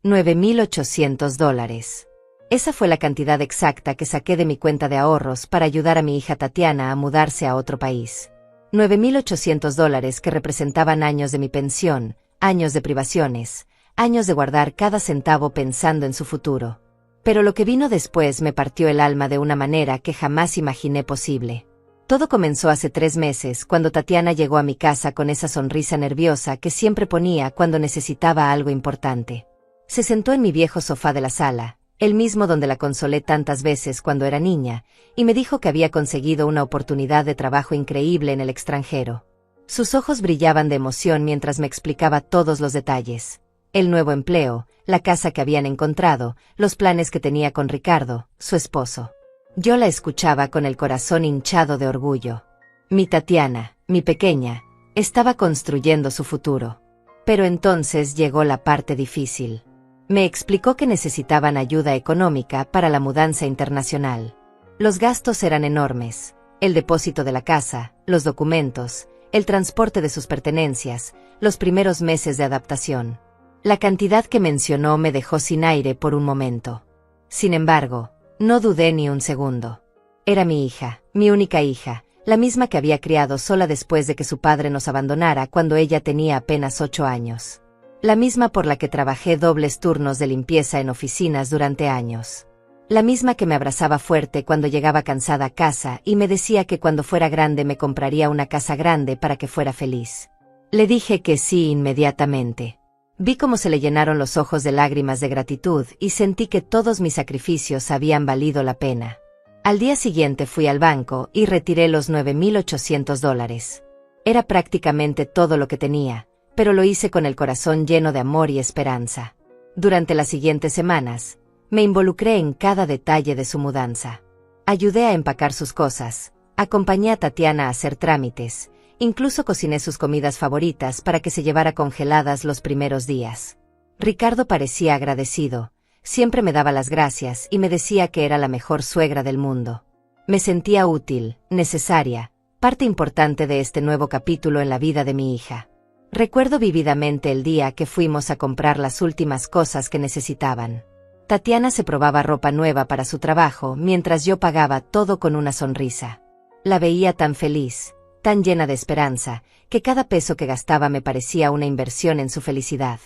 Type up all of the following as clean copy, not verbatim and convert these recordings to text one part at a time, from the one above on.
$9,800. Esa fue la cantidad exacta que saqué de mi cuenta de ahorros para ayudar a mi hija Tatiana a mudarse a otro país. $9,800 que representaban años de mi pensión, años de privaciones, años de guardar cada centavo pensando en su futuro. Pero lo que vino después me partió el alma de una manera que jamás imaginé posible. Todo comenzó hace 3 meses, cuando Tatiana llegó a mi casa con esa sonrisa nerviosa que siempre ponía cuando necesitaba algo importante. Se sentó en mi viejo sofá de la sala, el mismo donde la consolé tantas veces cuando era niña, y me dijo que había conseguido una oportunidad de trabajo increíble en el extranjero. Sus ojos brillaban de emoción mientras me explicaba todos los detalles. El nuevo empleo, la casa que habían encontrado, los planes que tenía con Ricardo, su esposo. Yo la escuchaba con el corazón hinchado de orgullo. Mi Tatiana, mi pequeña, estaba construyendo su futuro. Pero entonces llegó la parte difícil. Me explicó que necesitaban ayuda económica para la mudanza internacional. Los gastos eran enormes: el depósito de la casa, los documentos, el transporte de sus pertenencias, los primeros meses de adaptación. La cantidad que mencionó me dejó sin aire por un momento. Sin embargo, no dudé ni un segundo. Era mi hija, mi única hija, la misma que había criado sola después de que su padre nos abandonara cuando ella tenía apenas 8 años. La misma por la que trabajé dobles turnos de limpieza en oficinas durante años. La misma que me abrazaba fuerte cuando llegaba cansada a casa y me decía que cuando fuera grande me compraría una casa grande para que fuera feliz. Le dije que sí inmediatamente. Vi cómo se le llenaron los ojos de lágrimas de gratitud y sentí que todos mis sacrificios habían valido la pena. Al día siguiente fui al banco y retiré los $9,800. Era prácticamente todo lo que tenía, pero lo hice con el corazón lleno de amor y esperanza. Durante las siguientes semanas, me involucré en cada detalle de su mudanza. Ayudé a empacar sus cosas, acompañé a Tatiana a hacer trámites, incluso cociné sus comidas favoritas para que se llevara congeladas los primeros días. Ricardo parecía agradecido, siempre me daba las gracias y me decía que era la mejor suegra del mundo. Me sentía útil, necesaria, parte importante de este nuevo capítulo en la vida de mi hija. Recuerdo vívidamente el día que fuimos a comprar las últimas cosas que necesitaban. Tatiana se probaba ropa nueva para su trabajo mientras yo pagaba todo con una sonrisa. La veía tan feliz, tan llena de esperanza, que cada peso que gastaba me parecía una inversión en su felicidad.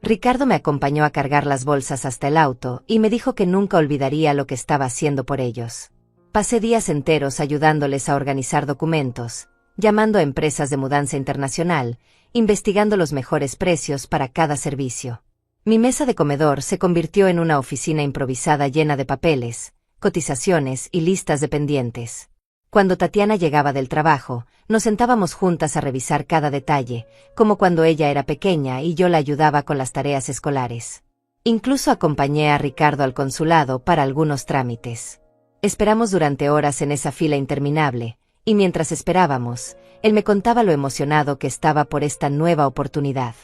Ricardo me acompañó a cargar las bolsas hasta el auto y me dijo que nunca olvidaría lo que estaba haciendo por ellos. Pasé días enteros ayudándoles a organizar documentos, llamando a empresas de mudanza internacional, investigando los mejores precios para cada servicio. Mi mesa de comedor se convirtió en una oficina improvisada llena de papeles, cotizaciones y listas de pendientes. Cuando Tatiana llegaba del trabajo, nos sentábamos juntas a revisar cada detalle, como cuando ella era pequeña y yo la ayudaba con las tareas escolares. Incluso acompañé a Ricardo al consulado para algunos trámites. Esperamos durante horas en esa fila interminable, y mientras esperábamos, él me contaba lo emocionado que estaba por esta nueva oportunidad.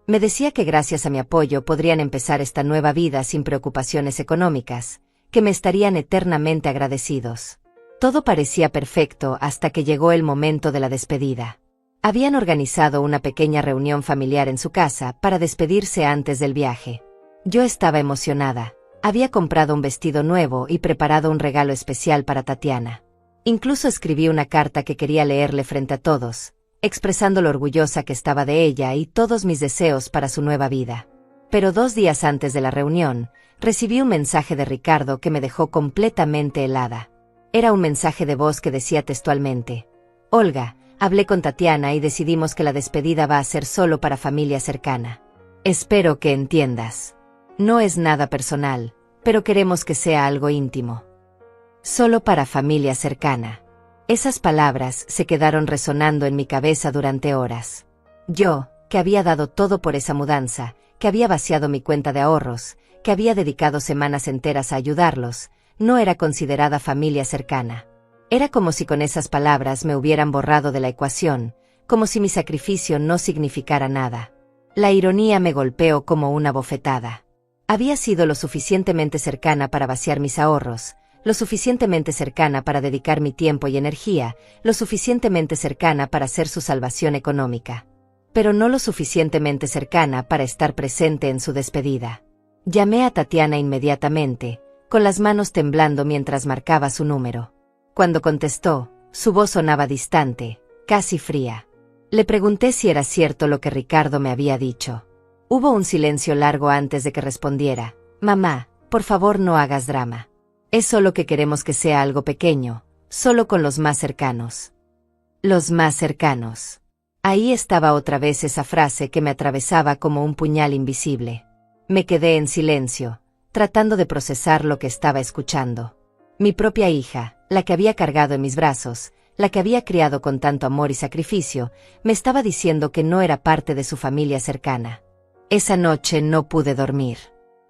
Me decía que gracias a mi apoyo podrían empezar esta nueva vida sin preocupaciones económicas, que me estarían eternamente agradecidos. Todo parecía perfecto hasta que llegó el momento de la despedida. Habían organizado una pequeña reunión familiar en su casa para despedirse antes del viaje. Yo estaba emocionada. Había comprado un vestido nuevo y preparado un regalo especial para Tatiana. Incluso escribí una carta que quería leerle frente a todos, expresando lo orgullosa que estaba de ella y todos mis deseos para su nueva vida. Pero 2 días antes de la reunión, recibí un mensaje de Ricardo que me dejó completamente helada. Era un mensaje de voz que decía textualmente: Olga, hablé con Tatiana y decidimos que la despedida va a ser solo para familia cercana. Espero que entiendas. No es nada personal, pero queremos que sea algo íntimo. Solo para familia cercana. Esas palabras se quedaron resonando en mi cabeza durante horas. Yo, que había dado todo por esa mudanza, que había vaciado mi cuenta de ahorros, que había dedicado semanas enteras a ayudarlos, no era considerada familia cercana. Era como si con esas palabras me hubieran borrado de la ecuación, como si mi sacrificio no significara nada. La ironía me golpeó como una bofetada. Había sido lo suficientemente cercana para vaciar mis ahorros, lo suficientemente cercana para dedicar mi tiempo y energía, lo suficientemente cercana para ser su salvación económica. Pero no lo suficientemente cercana para estar presente en su despedida. Llamé a Tatiana inmediatamente, con las manos temblando mientras marcaba su número. Cuando contestó, su voz sonaba distante, casi fría. Le pregunté si era cierto lo que Ricardo me había dicho. Hubo un silencio largo antes de que respondiera. Mamá, por favor no hagas drama. Es solo que queremos que sea algo pequeño, solo con los más cercanos. Los más cercanos. Ahí estaba otra vez esa frase que me atravesaba como un puñal invisible. Me quedé en silencio, tratando de procesar lo que estaba escuchando. Mi propia hija, la que había cargado en mis brazos, la que había criado con tanto amor y sacrificio, me estaba diciendo que no era parte de su familia cercana. Esa noche no pude dormir.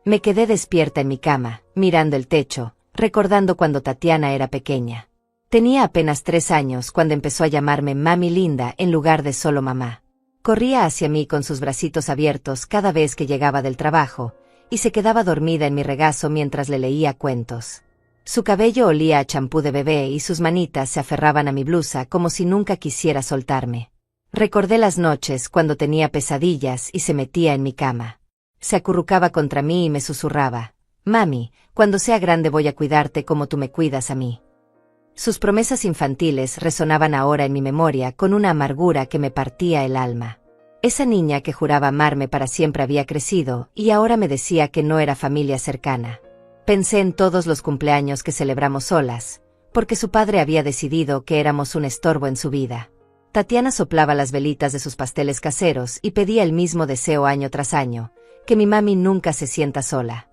Me quedé despierta en mi cama, mirando el techo, recordando cuando Tatiana era pequeña. Tenía apenas 3 años cuando empezó a llamarme Mami Linda en lugar de solo mamá. Corría hacia mí con sus bracitos abiertos cada vez que llegaba del trabajo, y se quedaba dormida en mi regazo mientras le leía cuentos. Su cabello olía a champú de bebé y sus manitas se aferraban a mi blusa como si nunca quisiera soltarme. Recordé las noches cuando tenía pesadillas y se metía en mi cama. Se acurrucaba contra mí y me susurraba, «Mami, cuando sea grande voy a cuidarte como tú me cuidas a mí». Sus promesas infantiles resonaban ahora en mi memoria con una amargura que me partía el alma. Esa niña que juraba amarme para siempre había crecido y ahora me decía que no era familia cercana. Pensé en todos los cumpleaños que celebramos solas, porque su padre había decidido que éramos un estorbo en su vida. Tatiana soplaba las velitas de sus pasteles caseros y pedía el mismo deseo año tras año, que mi mami nunca se sienta sola.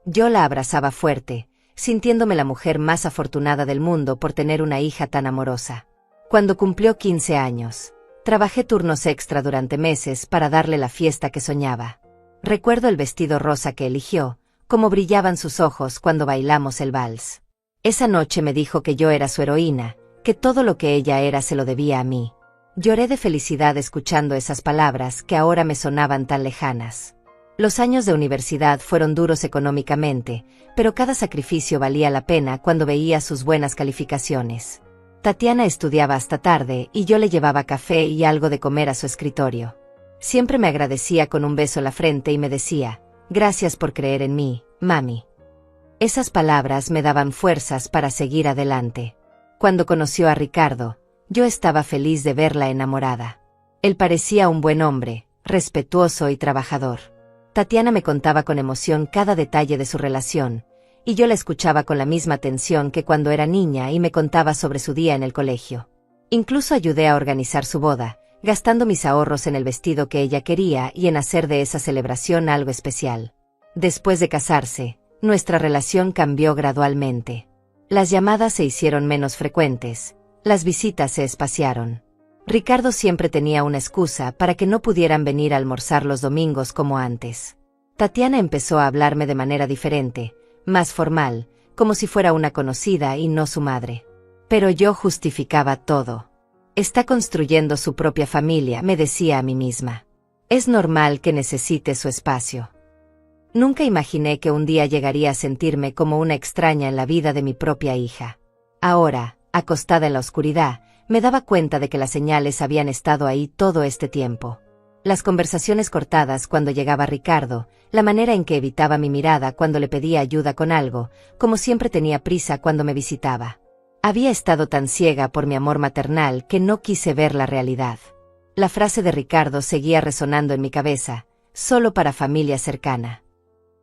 Yo la abrazaba fuerte, sintiéndome la mujer más afortunada del mundo por tener una hija tan amorosa. Cuando cumplió 15 años, trabajé turnos extra durante meses para darle la fiesta que soñaba. Recuerdo el vestido rosa que eligió, cómo brillaban sus ojos cuando bailamos el vals. Esa noche me dijo que yo era su heroína, que todo lo que ella era se lo debía a mí. Lloré de felicidad escuchando esas palabras que ahora me sonaban tan lejanas. Los años de universidad fueron duros económicamente, pero cada sacrificio valía la pena cuando veía sus buenas calificaciones. Tatiana estudiaba hasta tarde y yo le llevaba café y algo de comer a su escritorio. Siempre me agradecía con un beso en la frente y me decía, «Gracias por creer en mí, mami». Esas palabras me daban fuerzas para seguir adelante. Cuando conoció a Ricardo, yo estaba feliz de verla enamorada. Él parecía un buen hombre, respetuoso y trabajador. Tatiana me contaba con emoción cada detalle de su relación, y yo la escuchaba con la misma atención que cuando era niña y me contaba sobre su día en el colegio. Incluso ayudé a organizar su boda, gastando mis ahorros en el vestido que ella quería y en hacer de esa celebración algo especial. Después de casarse, nuestra relación cambió gradualmente. Las llamadas se hicieron menos frecuentes, las visitas se espaciaron. Ricardo siempre tenía una excusa para que no pudieran venir a almorzar los domingos como antes. Tatiana empezó a hablarme de manera diferente, más formal, como si fuera una conocida y no su madre. Pero yo justificaba todo. Está construyendo su propia familia, me decía a mí misma. Es normal que necesite su espacio. Nunca imaginé que un día llegaría a sentirme como una extraña en la vida de mi propia hija. Ahora, acostada en la oscuridad, me daba cuenta de que las señales habían estado ahí todo este tiempo. Las conversaciones cortadas cuando llegaba Ricardo, la manera en que evitaba mi mirada cuando le pedía ayuda con algo, como siempre tenía prisa cuando me visitaba. Había estado tan ciega por mi amor maternal que no quise ver la realidad. La frase de Ricardo seguía resonando en mi cabeza, solo para familia cercana.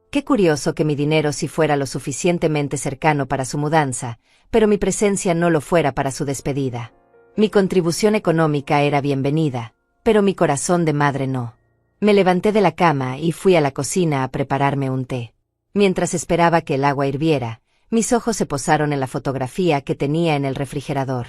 Qué curioso que mi dinero sí fuera lo suficientemente cercano para su mudanza, pero mi presencia no lo fuera para su despedida. Mi contribución económica era bienvenida, pero mi corazón de madre no. Me levanté de la cama y fui a la cocina a prepararme un té. Mientras esperaba que el agua hirviera, mis ojos se posaron en la fotografía que tenía en el refrigerador.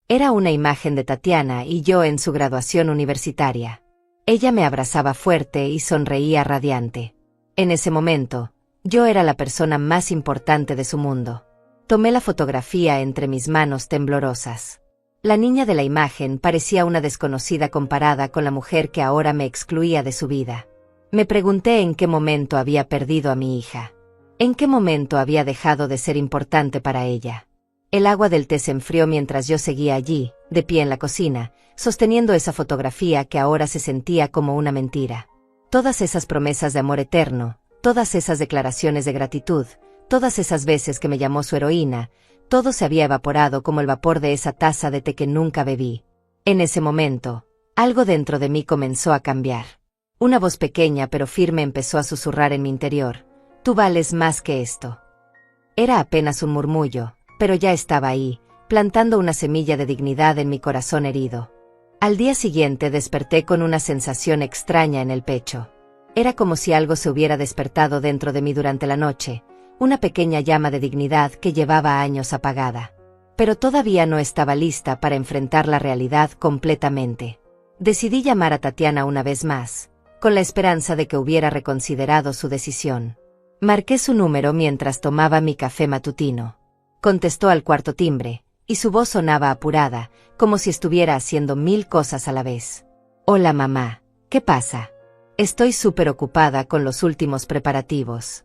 Era una imagen de Tatiana y yo en su graduación universitaria. Ella me abrazaba fuerte y sonreía radiante. En ese momento, yo era la persona más importante de su mundo. Tomé la fotografía entre mis manos temblorosas. La niña de la imagen parecía una desconocida comparada con la mujer que ahora me excluía de su vida. Me pregunté en qué momento había perdido a mi hija. ¿En qué momento había dejado de ser importante para ella? El agua del té se enfrió mientras yo seguía allí, de pie en la cocina, sosteniendo esa fotografía que ahora se sentía como una mentira. Todas esas promesas de amor eterno, Todas esas declaraciones de gratitud, todas esas veces que me llamó su heroína, todo se había evaporado como el vapor de esa taza de té que nunca bebí. En ese momento, algo dentro de mí comenzó a cambiar. Una voz pequeña pero firme empezó a susurrar en mi interior: tú vales más que esto. Era apenas un murmullo, pero ya estaba ahí, plantando una semilla de dignidad en mi corazón herido. Al día siguiente desperté con una sensación extraña en el pecho. Era como si algo se hubiera despertado dentro de mí durante la noche, una pequeña llama de dignidad que llevaba años apagada. Pero todavía no estaba lista para enfrentar la realidad completamente. Decidí llamar a Tatiana una vez más, con la esperanza de que hubiera reconsiderado su decisión. Marqué su número mientras tomaba mi café matutino. Contestó al cuarto timbre, y su voz sonaba apurada, como si estuviera haciendo 1000 cosas a la vez. Hola mamá, ¿qué pasa? Estoy súper ocupada con los últimos preparativos.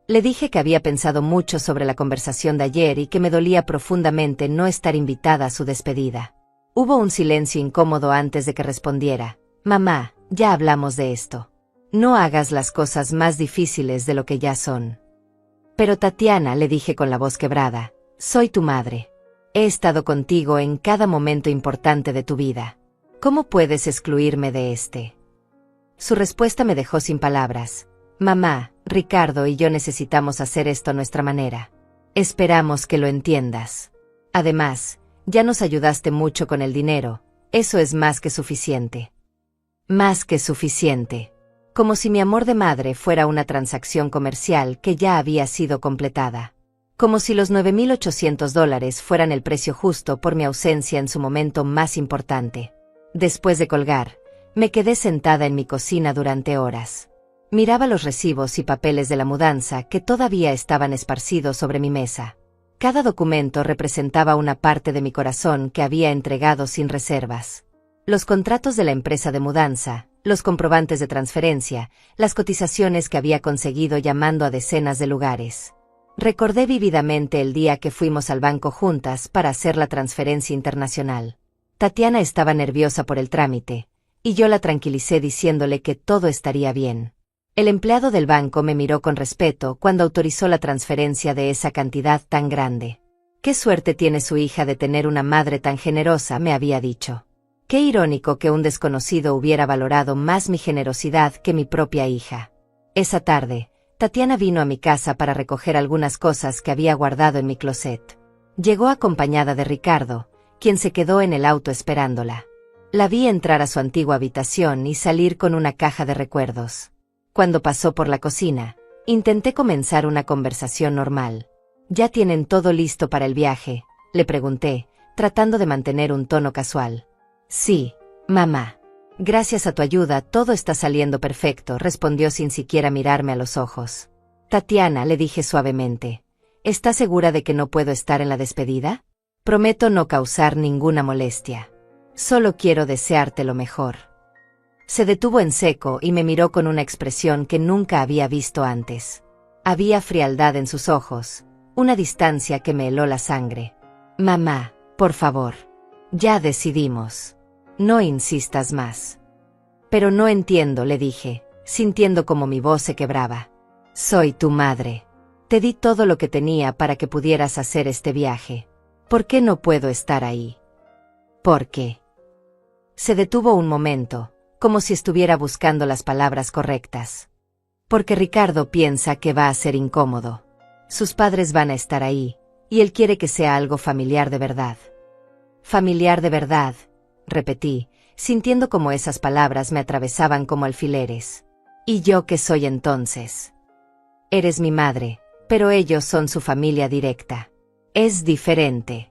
Le dije que había pensado mucho sobre la conversación de ayer y que me dolía profundamente no estar invitada a su despedida. Hubo un silencio incómodo antes de que respondiera: mamá, ya hablamos de esto. No hagas las cosas más difíciles de lo que ya son. Pero Tatiana, le dije con la voz quebrada, soy tu madre. He estado contigo en cada momento importante de tu vida. ¿Cómo puedes excluirme de este? Su respuesta me dejó sin palabras. Mamá, Ricardo y yo necesitamos hacer esto a nuestra manera. Esperamos que lo entiendas. Además, ya nos ayudaste mucho con el dinero, eso es más que suficiente. Más que suficiente. Como si mi amor de madre fuera una transacción comercial que ya había sido completada. Como si los $9,800 fueran el precio justo por mi ausencia en su momento más importante. Después de colgar, me quedé sentada en mi cocina durante horas. Miraba los recibos y papeles de la mudanza que todavía estaban esparcidos sobre mi mesa. Cada documento representaba una parte de mi corazón que había entregado sin reservas. Los contratos de la empresa de mudanza, los comprobantes de transferencia, las cotizaciones que había conseguido llamando a decenas de lugares. Recordé vívidamente el día que fuimos al banco juntas para hacer la transferencia internacional. Tatiana estaba nerviosa por el trámite, y yo la tranquilicé diciéndole que todo estaría bien. El empleado del banco me miró con respeto cuando autorizó la transferencia de esa cantidad tan grande. «Qué suerte tiene su hija de tener una madre tan generosa», me había dicho. Qué irónico que un desconocido hubiera valorado más mi generosidad que mi propia hija. Esa tarde, Tatiana vino a mi casa para recoger algunas cosas que había guardado en mi closet. Llegó acompañada de Ricardo, quien se quedó en el auto esperándola. La vi entrar a su antigua habitación y salir con una caja de recuerdos. Cuando pasó por la cocina, intenté comenzar una conversación normal. «¿Ya tienen todo listo para el viaje?», le pregunté, tratando de mantener un tono casual. «Sí, mamá. Gracias a tu ayuda todo está saliendo perfecto», respondió sin siquiera mirarme a los ojos. «Tatiana», le dije suavemente, ¿estás segura de que no puedo estar en la despedida? Prometo no causar ninguna molestia. Solo quiero desearte lo mejor». Se detuvo en seco y me miró con una expresión que nunca había visto antes. Había frialdad en sus ojos, una distancia que me heló la sangre. «Mamá, por favor. Ya decidimos. No insistas más». «Pero no entiendo», le dije, sintiendo como mi voz se quebraba. «Soy tu madre. Te di todo lo que tenía para que pudieras hacer este viaje. ¿Por qué no puedo estar ahí?» «¿Por qué?». Se detuvo un momento, como si estuviera buscando las palabras correctas. «Porque Ricardo piensa que va a ser incómodo. Sus padres van a estar ahí, y él quiere que sea algo familiar de verdad». «Familiar de verdad», repetí, sintiendo como esas palabras me atravesaban como alfileres. «¿Y yo qué soy entonces?». «Eres mi madre, pero ellos son su familia directa. Es diferente».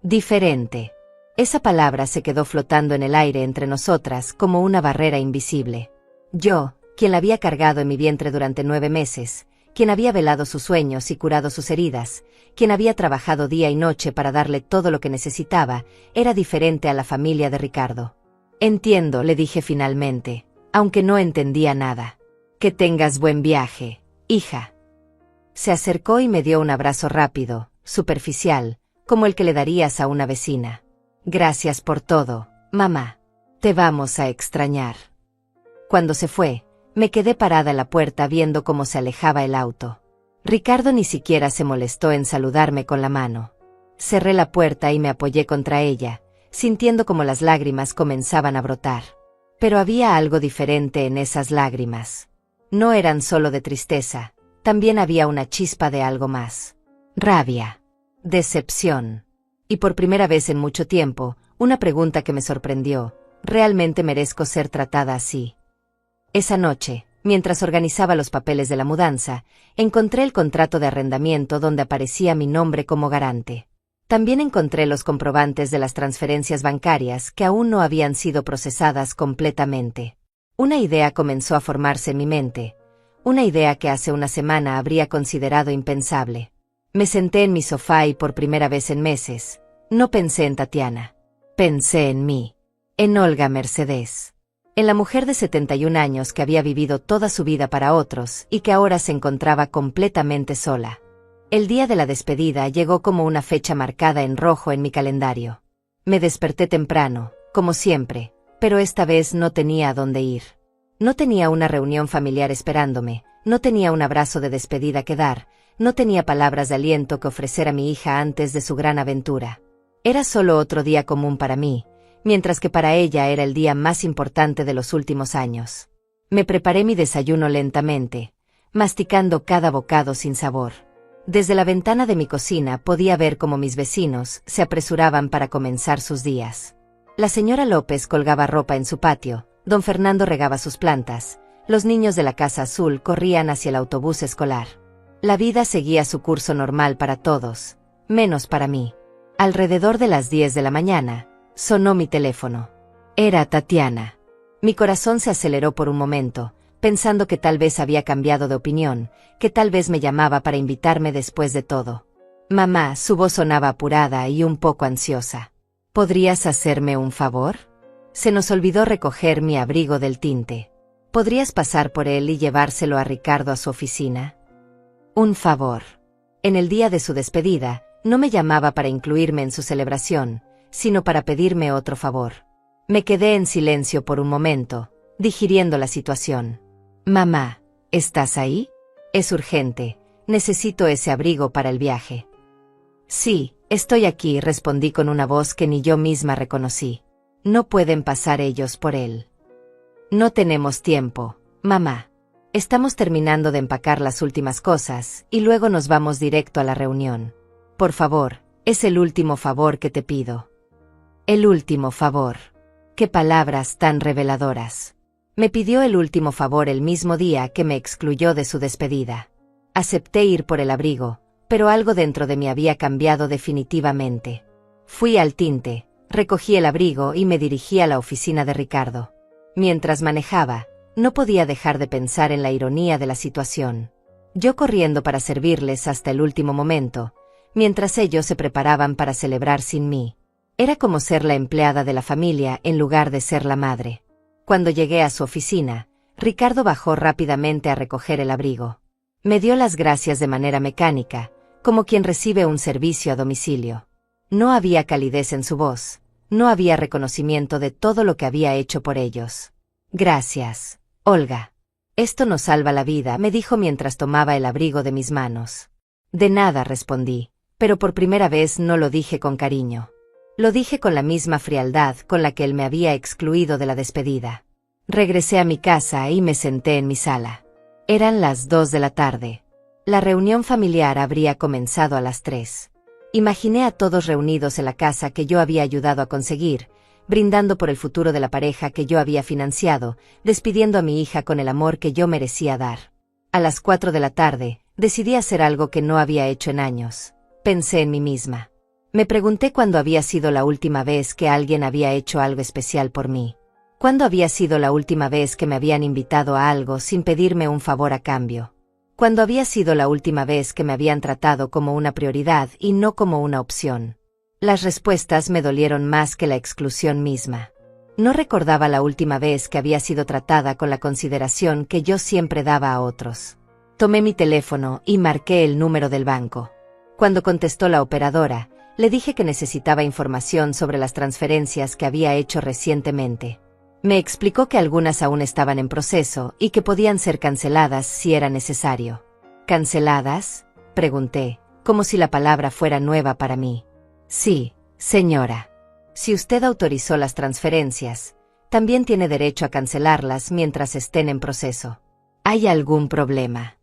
«Diferente». Esa palabra se quedó flotando en el aire entre nosotras como una barrera invisible. Yo, quien la había cargado en mi vientre durante 9 meses, quien había velado sus sueños y curado sus heridas, quien había trabajado día y noche para darle todo lo que necesitaba, era diferente a la familia de Ricardo. «Entiendo», le dije finalmente, aunque no entendía nada. «Que tengas buen viaje, hija». Se acercó y me dio un abrazo rápido, superficial, como el que le darías a una vecina. «Gracias por todo, mamá. Te vamos a extrañar». Cuando se fue, Me quedé parada en la puerta viendo cómo se alejaba el auto. Ricardo ni siquiera se molestó en saludarme con la mano. Cerré la puerta y me apoyé contra ella, sintiendo como las lágrimas comenzaban a brotar. Pero había algo diferente en esas lágrimas. No eran solo de tristeza, también había una chispa de algo más. Rabia. Decepción. Y por primera vez en mucho tiempo, una pregunta que me sorprendió: ¿realmente merezco ser tratada así? Esa noche, mientras organizaba los papeles de la mudanza, encontré el contrato de arrendamiento donde aparecía mi nombre como garante. También encontré los comprobantes de las transferencias bancarias que aún no habían sido procesadas completamente. Una idea comenzó a formarse en mi mente, una idea que hace una semana habría considerado impensable. Me senté en mi sofá y por primera vez en meses, no pensé en Tatiana. Pensé en mí. En Olga Mercedes. En la mujer de 71 años que había vivido toda su vida para otros y que ahora se encontraba completamente sola. El día de la despedida llegó como una fecha marcada en rojo en mi calendario. Me desperté temprano, como siempre, pero esta vez no tenía a dónde ir. No tenía una reunión familiar esperándome, no tenía un abrazo de despedida que dar, no tenía palabras de aliento que ofrecer a mi hija antes de su gran aventura. Era solo otro día común para mí, mientras que para ella era el día más importante de los últimos años. Me preparé mi desayuno lentamente, masticando cada bocado sin sabor. Desde la ventana de mi cocina podía ver cómo mis vecinos se apresuraban para comenzar sus días. La señora López colgaba ropa en su patio, don Fernando regaba sus plantas, los niños de la Casa Azul corrían hacia el autobús escolar. La vida seguía su curso normal para todos, menos para mí. Alrededor de las 10 de la mañana, sonó mi teléfono. Era Tatiana. Mi corazón se aceleró por un momento, pensando que tal vez había cambiado de opinión, que tal vez me llamaba para invitarme después de todo. Mamá, su voz sonaba apurada y un poco ansiosa. ¿Podrías hacerme un favor? Se nos olvidó recoger mi abrigo del tinte. ¿Podrías pasar por él y llevárselo a Ricardo a su oficina? Un favor. En el día de su despedida, no me llamaba para incluirme en su celebración, sino para pedirme otro favor. Me quedé en silencio por un momento, digiriendo la situación. Mamá, ¿estás ahí? Es urgente, necesito ese abrigo para el viaje. Sí, estoy aquí, respondí con una voz que ni yo misma reconocí. No pueden pasar ellos por él. No tenemos tiempo, mamá. Estamos terminando de empacar las últimas cosas y luego nos vamos directo a la reunión. Por favor, es el último favor que te pido. El último favor. Qué palabras tan reveladoras. Me pidió el último favor el mismo día que me excluyó de su despedida. Acepté ir por el abrigo, pero algo dentro de mí había cambiado definitivamente. Fui al tinte, recogí el abrigo y me dirigí a la oficina de Ricardo. Mientras manejaba, no podía dejar de pensar en la ironía de la situación. Yo corriendo para servirles hasta el último momento, mientras ellos se preparaban para celebrar sin mí. Era como ser la empleada de la familia en lugar de ser la madre. Cuando llegué a su oficina, Ricardo bajó rápidamente a recoger el abrigo. Me dio las gracias de manera mecánica, como quien recibe un servicio a domicilio. No había calidez en su voz, no había reconocimiento de todo lo que había hecho por ellos. Gracias, Olga. Esto nos salva la vida, me dijo mientras tomaba el abrigo de mis manos. De nada, respondí, pero por primera vez no lo dije con cariño. Lo dije con la misma frialdad con la que él me había excluido de la despedida. Regresé a mi casa y me senté en mi sala. Eran las 2 de la tarde. La reunión familiar habría comenzado a las 3. Imaginé a todos reunidos en la casa que yo había ayudado a conseguir, brindando por el futuro de la pareja que yo había financiado, despidiendo a mi hija con el amor que yo merecía dar. A las 4 de la tarde, decidí hacer algo que no había hecho en años. Pensé en mí misma. Me pregunté cuándo había sido la última vez que alguien había hecho algo especial por mí. ¿Cuándo había sido la última vez que me habían invitado a algo sin pedirme un favor a cambio? ¿Cuándo había sido la última vez que me habían tratado como una prioridad y no como una opción? Las respuestas me dolieron más que la exclusión misma. No recordaba la última vez que había sido tratada con la consideración que yo siempre daba a otros. Tomé mi teléfono y marqué el número del banco. Cuando contestó la operadora, le dije que necesitaba información sobre las transferencias que había hecho recientemente. Me explicó que algunas aún estaban en proceso y que podían ser canceladas si era necesario. ¿Canceladas?, pregunté, como si la palabra fuera nueva para mí. Sí, señora. Si usted autorizó las transferencias, también tiene derecho a cancelarlas mientras estén en proceso. ¿Hay algún problema?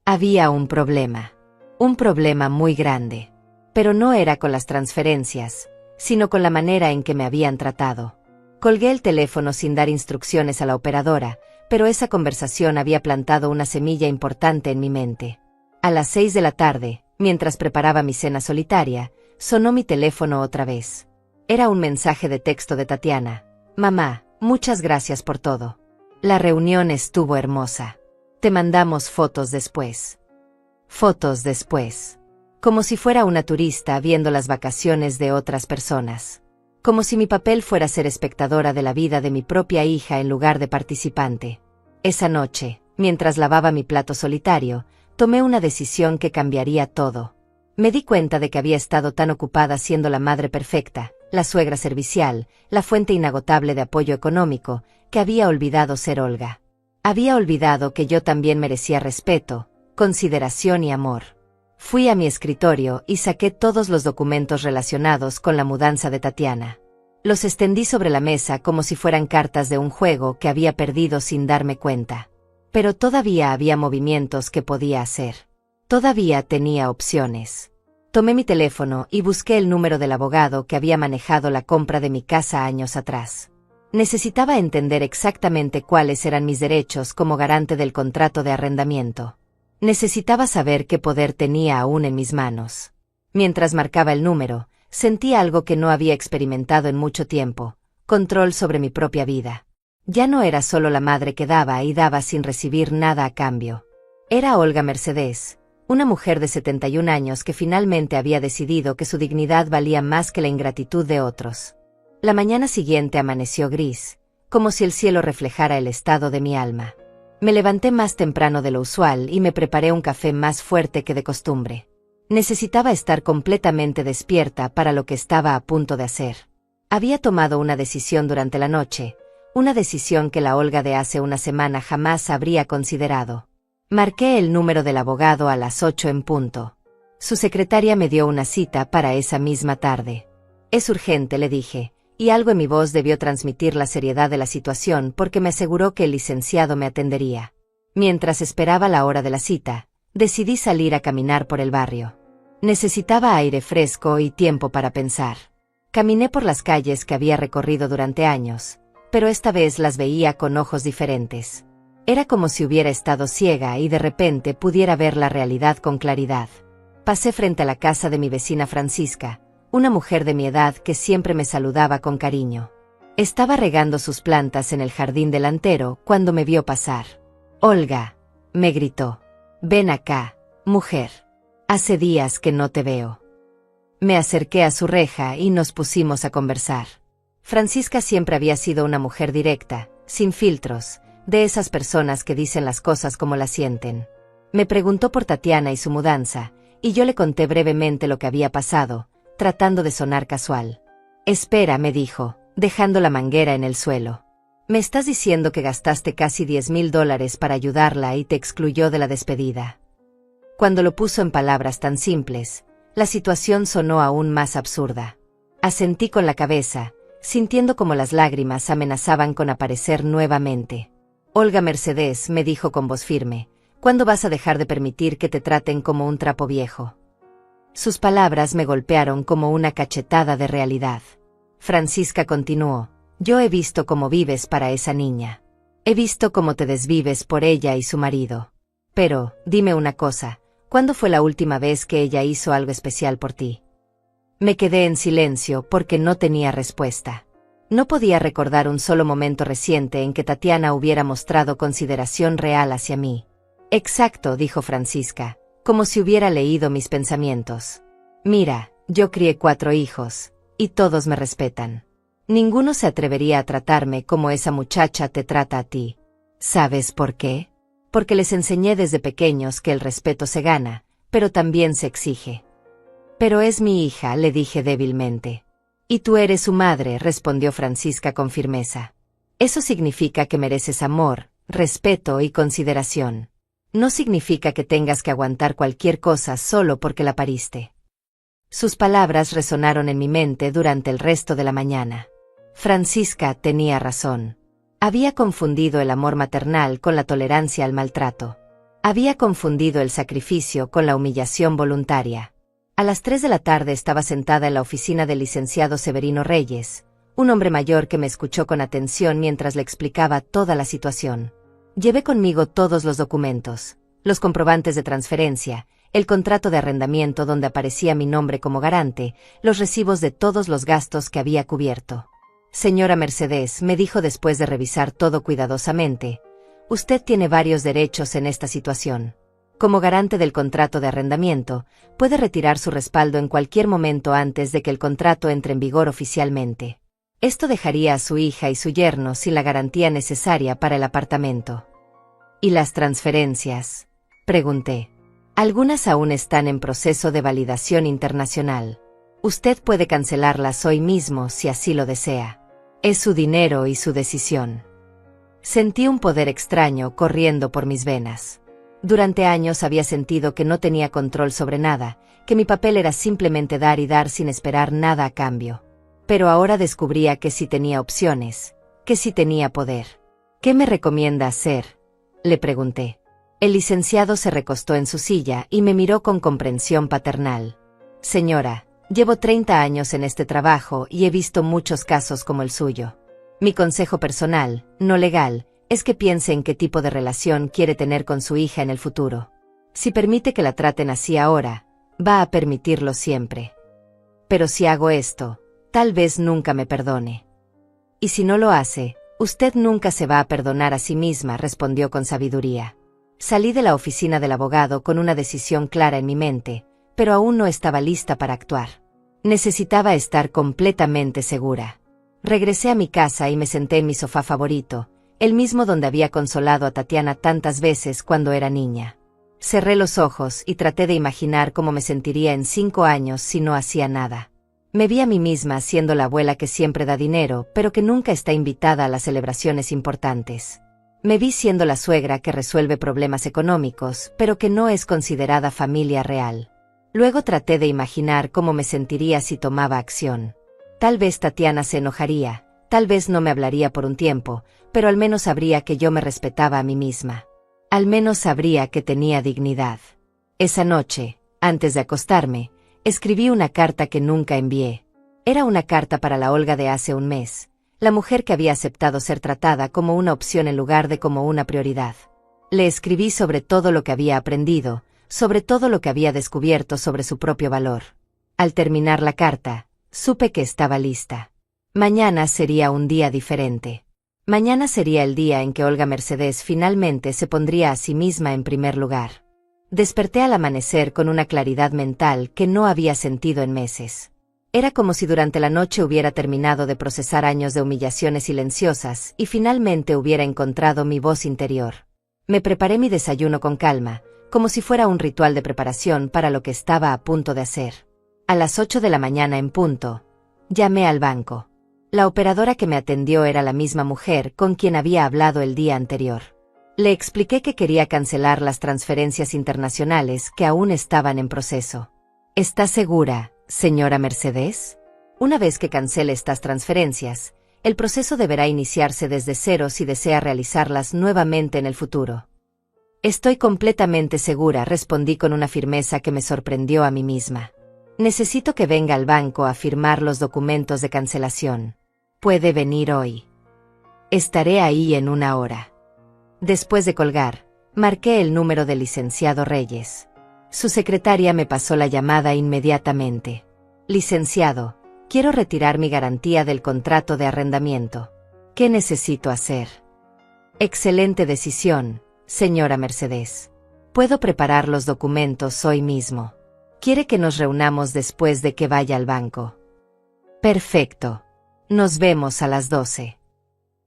Había un problema muy grande. Pero no era con las transferencias, sino con la manera en que me habían tratado. Colgué el teléfono sin dar instrucciones a la operadora, pero esa conversación había plantado una semilla importante en mi mente. A las 6 de la tarde, mientras preparaba mi cena solitaria, sonó mi teléfono otra vez. Era un mensaje de texto de Tatiana. Mamá, muchas gracias por todo. La reunión estuvo hermosa. Te mandamos fotos después. Fotos después. Como si fuera una turista viendo las vacaciones de otras personas. Como si mi papel fuera ser espectadora de la vida de mi propia hija en lugar de participante. Esa noche, mientras lavaba mi plato solitario, tomé una decisión que cambiaría todo. Me di cuenta de que había estado tan ocupada siendo la madre perfecta, la suegra servicial, la fuente inagotable de apoyo económico, que había olvidado ser Olga. Había olvidado que yo también merecía respeto, consideración y amor. Fui a mi escritorio y saqué todos los documentos relacionados con la mudanza de Tatiana. Los extendí sobre la mesa como si fueran cartas de un juego que había perdido sin darme cuenta. Pero todavía había movimientos que podía hacer. Todavía tenía opciones. Tomé mi teléfono y busqué el número del abogado que había manejado la compra de mi casa años atrás. Necesitaba entender exactamente cuáles eran mis derechos como garante del contrato de arrendamiento. Necesitaba saber qué poder tenía aún en mis manos. Mientras marcaba el número, sentí algo que no había experimentado en mucho tiempo: control sobre mi propia vida. Ya no era solo la madre que daba y daba sin recibir nada a cambio. Era Olga Mercedes, una mujer de 71 años que finalmente había decidido que su dignidad valía más que la ingratitud de otros. La mañana siguiente amaneció gris, como si el cielo reflejara el estado de mi alma. Me levanté más temprano de lo usual y me preparé un café más fuerte que de costumbre. Necesitaba estar completamente despierta para lo que estaba a punto de hacer. Había tomado una decisión durante la noche, una decisión que la Olga de hace una semana jamás habría considerado. Marqué el número del abogado a las 8 en punto. Su secretaria me dio una cita para esa misma tarde. Es urgente, le dije, y algo en mi voz debió transmitir la seriedad de la situación porque me aseguró que el licenciado me atendería. Mientras esperaba la hora de la cita, decidí salir a caminar por el barrio. Necesitaba aire fresco y tiempo para pensar. Caminé por las calles que había recorrido durante años, pero esta vez las veía con ojos diferentes. Era como si hubiera estado ciega y de repente pudiera ver la realidad con claridad. Pasé frente a la casa de mi vecina Francisca, una mujer de mi edad que siempre me saludaba con cariño. Estaba regando sus plantas en el jardín delantero cuando me vio pasar. «Olga», me gritó. «Ven acá, mujer. Hace días que no te veo». Me acerqué a su reja y nos pusimos a conversar. Francisca siempre había sido una mujer directa, sin filtros, de esas personas que dicen las cosas como las sienten. Me preguntó por Tatiana y su mudanza, y yo le conté brevemente lo que había pasado, tratando de sonar casual. «Espera», me dijo, dejando la manguera en el suelo. «¿Me estás diciendo que gastaste casi $10,000 para ayudarla y te excluyó de la despedida?» Cuando lo puso en palabras tan simples, la situación sonó aún más absurda. Asentí con la cabeza, sintiendo como las lágrimas amenazaban con aparecer nuevamente. «Olga Mercedes», me dijo con voz firme, «¿cuándo vas a dejar de permitir que te traten como un trapo viejo?» Sus palabras me golpearon como una cachetada de realidad. Francisca continuó: «Yo he visto cómo vives para esa niña. He visto cómo te desvives por ella y su marido. Pero, dime una cosa, ¿cuándo fue la última vez que ella hizo algo especial por ti?» Me quedé en silencio porque no tenía respuesta. No podía recordar un solo momento reciente en que Tatiana hubiera mostrado consideración real hacia mí. «Exacto», dijo Francisca, como si hubiera leído mis pensamientos. «Mira, yo crié 4 hijos, y todos me respetan. Ninguno se atrevería a tratarme como esa muchacha te trata a ti. ¿Sabes por qué? Porque les enseñé desde pequeños que el respeto se gana, pero también se exige». «Pero es mi hija», le dije débilmente. «Y tú eres su madre», respondió Francisca con firmeza. Eso significa que mereces amor, respeto y consideración. No significa que tengas que aguantar cualquier cosa solo porque la pariste. Sus palabras resonaron en mi mente durante el resto de la mañana. Francisca tenía razón. Había confundido el amor maternal con la tolerancia al maltrato. Había confundido el sacrificio con la humillación voluntaria. A las 3 de la tarde estaba sentada en la oficina del licenciado Severino Reyes, un hombre mayor que me escuchó con atención mientras le explicaba toda la situación. Llevé conmigo todos los documentos, los comprobantes de transferencia, el contrato de arrendamiento donde aparecía mi nombre como garante, los recibos de todos los gastos que había cubierto. Señora Mercedes, me dijo después de revisar todo cuidadosamente, usted tiene varios derechos en esta situación. Como garante del contrato de arrendamiento, puede retirar su respaldo en cualquier momento antes de que el contrato entre en vigor oficialmente. Esto dejaría a su hija y su yerno sin la garantía necesaria para el apartamento. ¿Y las transferencias?, pregunté. Algunas aún están en proceso de validación internacional. Usted puede cancelarlas hoy mismo si así lo desea. Es su dinero y su decisión. Sentí un poder extraño corriendo por mis venas. Durante años había sentido que no tenía control sobre nada, que mi papel era simplemente dar y dar sin esperar nada a cambio. Pero ahora descubría que sí tenía opciones, que sí tenía poder. ¿Qué me recomienda hacer?, le pregunté. El licenciado se recostó en su silla y me miró con comprensión paternal. Señora, llevo 30 años en este trabajo y he visto muchos casos como el suyo. Mi consejo personal, no legal, es que piense en qué tipo de relación quiere tener con su hija en el futuro. Si permite que la traten así ahora, va a permitirlo siempre. Pero si hago esto, tal vez nunca me perdone. Y si no lo hace, usted nunca se va a perdonar a sí misma, respondió con sabiduría. Salí de la oficina del abogado con una decisión clara en mi mente, pero aún no estaba lista para actuar. Necesitaba estar completamente segura. Regresé a mi casa y me senté en mi sofá favorito, el mismo donde había consolado a Tatiana tantas veces cuando era niña. Cerré los ojos y traté de imaginar cómo me sentiría en 5 años si no hacía nada. Me vi a mí misma siendo la abuela que siempre da dinero, pero que nunca está invitada a las celebraciones importantes. Me vi siendo la suegra que resuelve problemas económicos, pero que no es considerada familia real. Luego traté de imaginar cómo me sentiría si tomaba acción. Tal vez Tatiana se enojaría, tal vez no me hablaría por un tiempo, pero al menos sabría que yo me respetaba a mí misma. Al menos sabría que tenía dignidad. Esa noche, antes de acostarme, escribí una carta que nunca envié. Era una carta para la Olga de hace un mes, la mujer que había aceptado ser tratada como una opción en lugar de como una prioridad. Le escribí sobre todo lo que había aprendido, sobre todo lo que había descubierto sobre su propio valor. Al terminar la carta, supe que estaba lista. Mañana sería un día diferente. Mañana sería el día en que Olga Mercedes finalmente se pondría a sí misma en primer lugar. Desperté al amanecer con una claridad mental que no había sentido en meses. Era como si durante la noche hubiera terminado de procesar años de humillaciones silenciosas y finalmente hubiera encontrado mi voz interior. Me preparé mi desayuno con calma, como si fuera un ritual de preparación para lo que estaba a punto de hacer. A las 8 de la mañana en punto, llamé al banco. La operadora que me atendió era la misma mujer con quien había hablado el día anterior. Le expliqué que quería cancelar las transferencias internacionales que aún estaban en proceso. ¿Está segura, señora Mercedes? Una vez que cancele estas transferencias, el proceso deberá iniciarse desde cero si desea realizarlas nuevamente en el futuro. Estoy completamente segura, respondí con una firmeza que me sorprendió a mí misma. Necesito que venga al banco a firmar los documentos de cancelación. Puede venir hoy. Estaré ahí en 1 hora. Después de colgar, marqué el número del licenciado Reyes. Su secretaria me pasó la llamada inmediatamente. Licenciado, quiero retirar mi garantía del contrato de arrendamiento. ¿Qué necesito hacer? Excelente decisión, señora Mercedes. Puedo preparar los documentos hoy mismo. ¿Quiere que nos reunamos después de que vaya al banco? Perfecto. Nos vemos a las 12.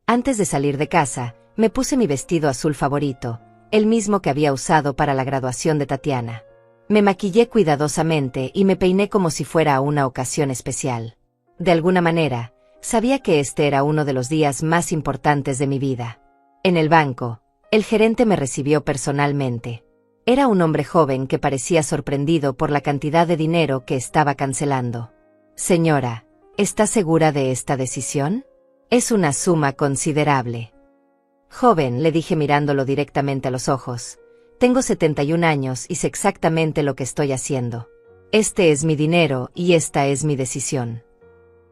Antes de salir de casa, me puse mi vestido azul favorito, el mismo que había usado para la graduación de Tatiana. Me maquillé cuidadosamente y me peiné como si fuera a una ocasión especial. De alguna manera, Sabía que este era uno de los días más importantes de mi vida. En el banco, el gerente me recibió personalmente. Era un hombre joven que parecía sorprendido por la cantidad de dinero que estaba cancelando. Señora, ¿está segura de esta decisión? Es una suma considerable. Joven, le dije mirándolo directamente a los ojos. Tengo 71 años y sé exactamente lo que estoy haciendo. Este es mi dinero y esta es mi decisión.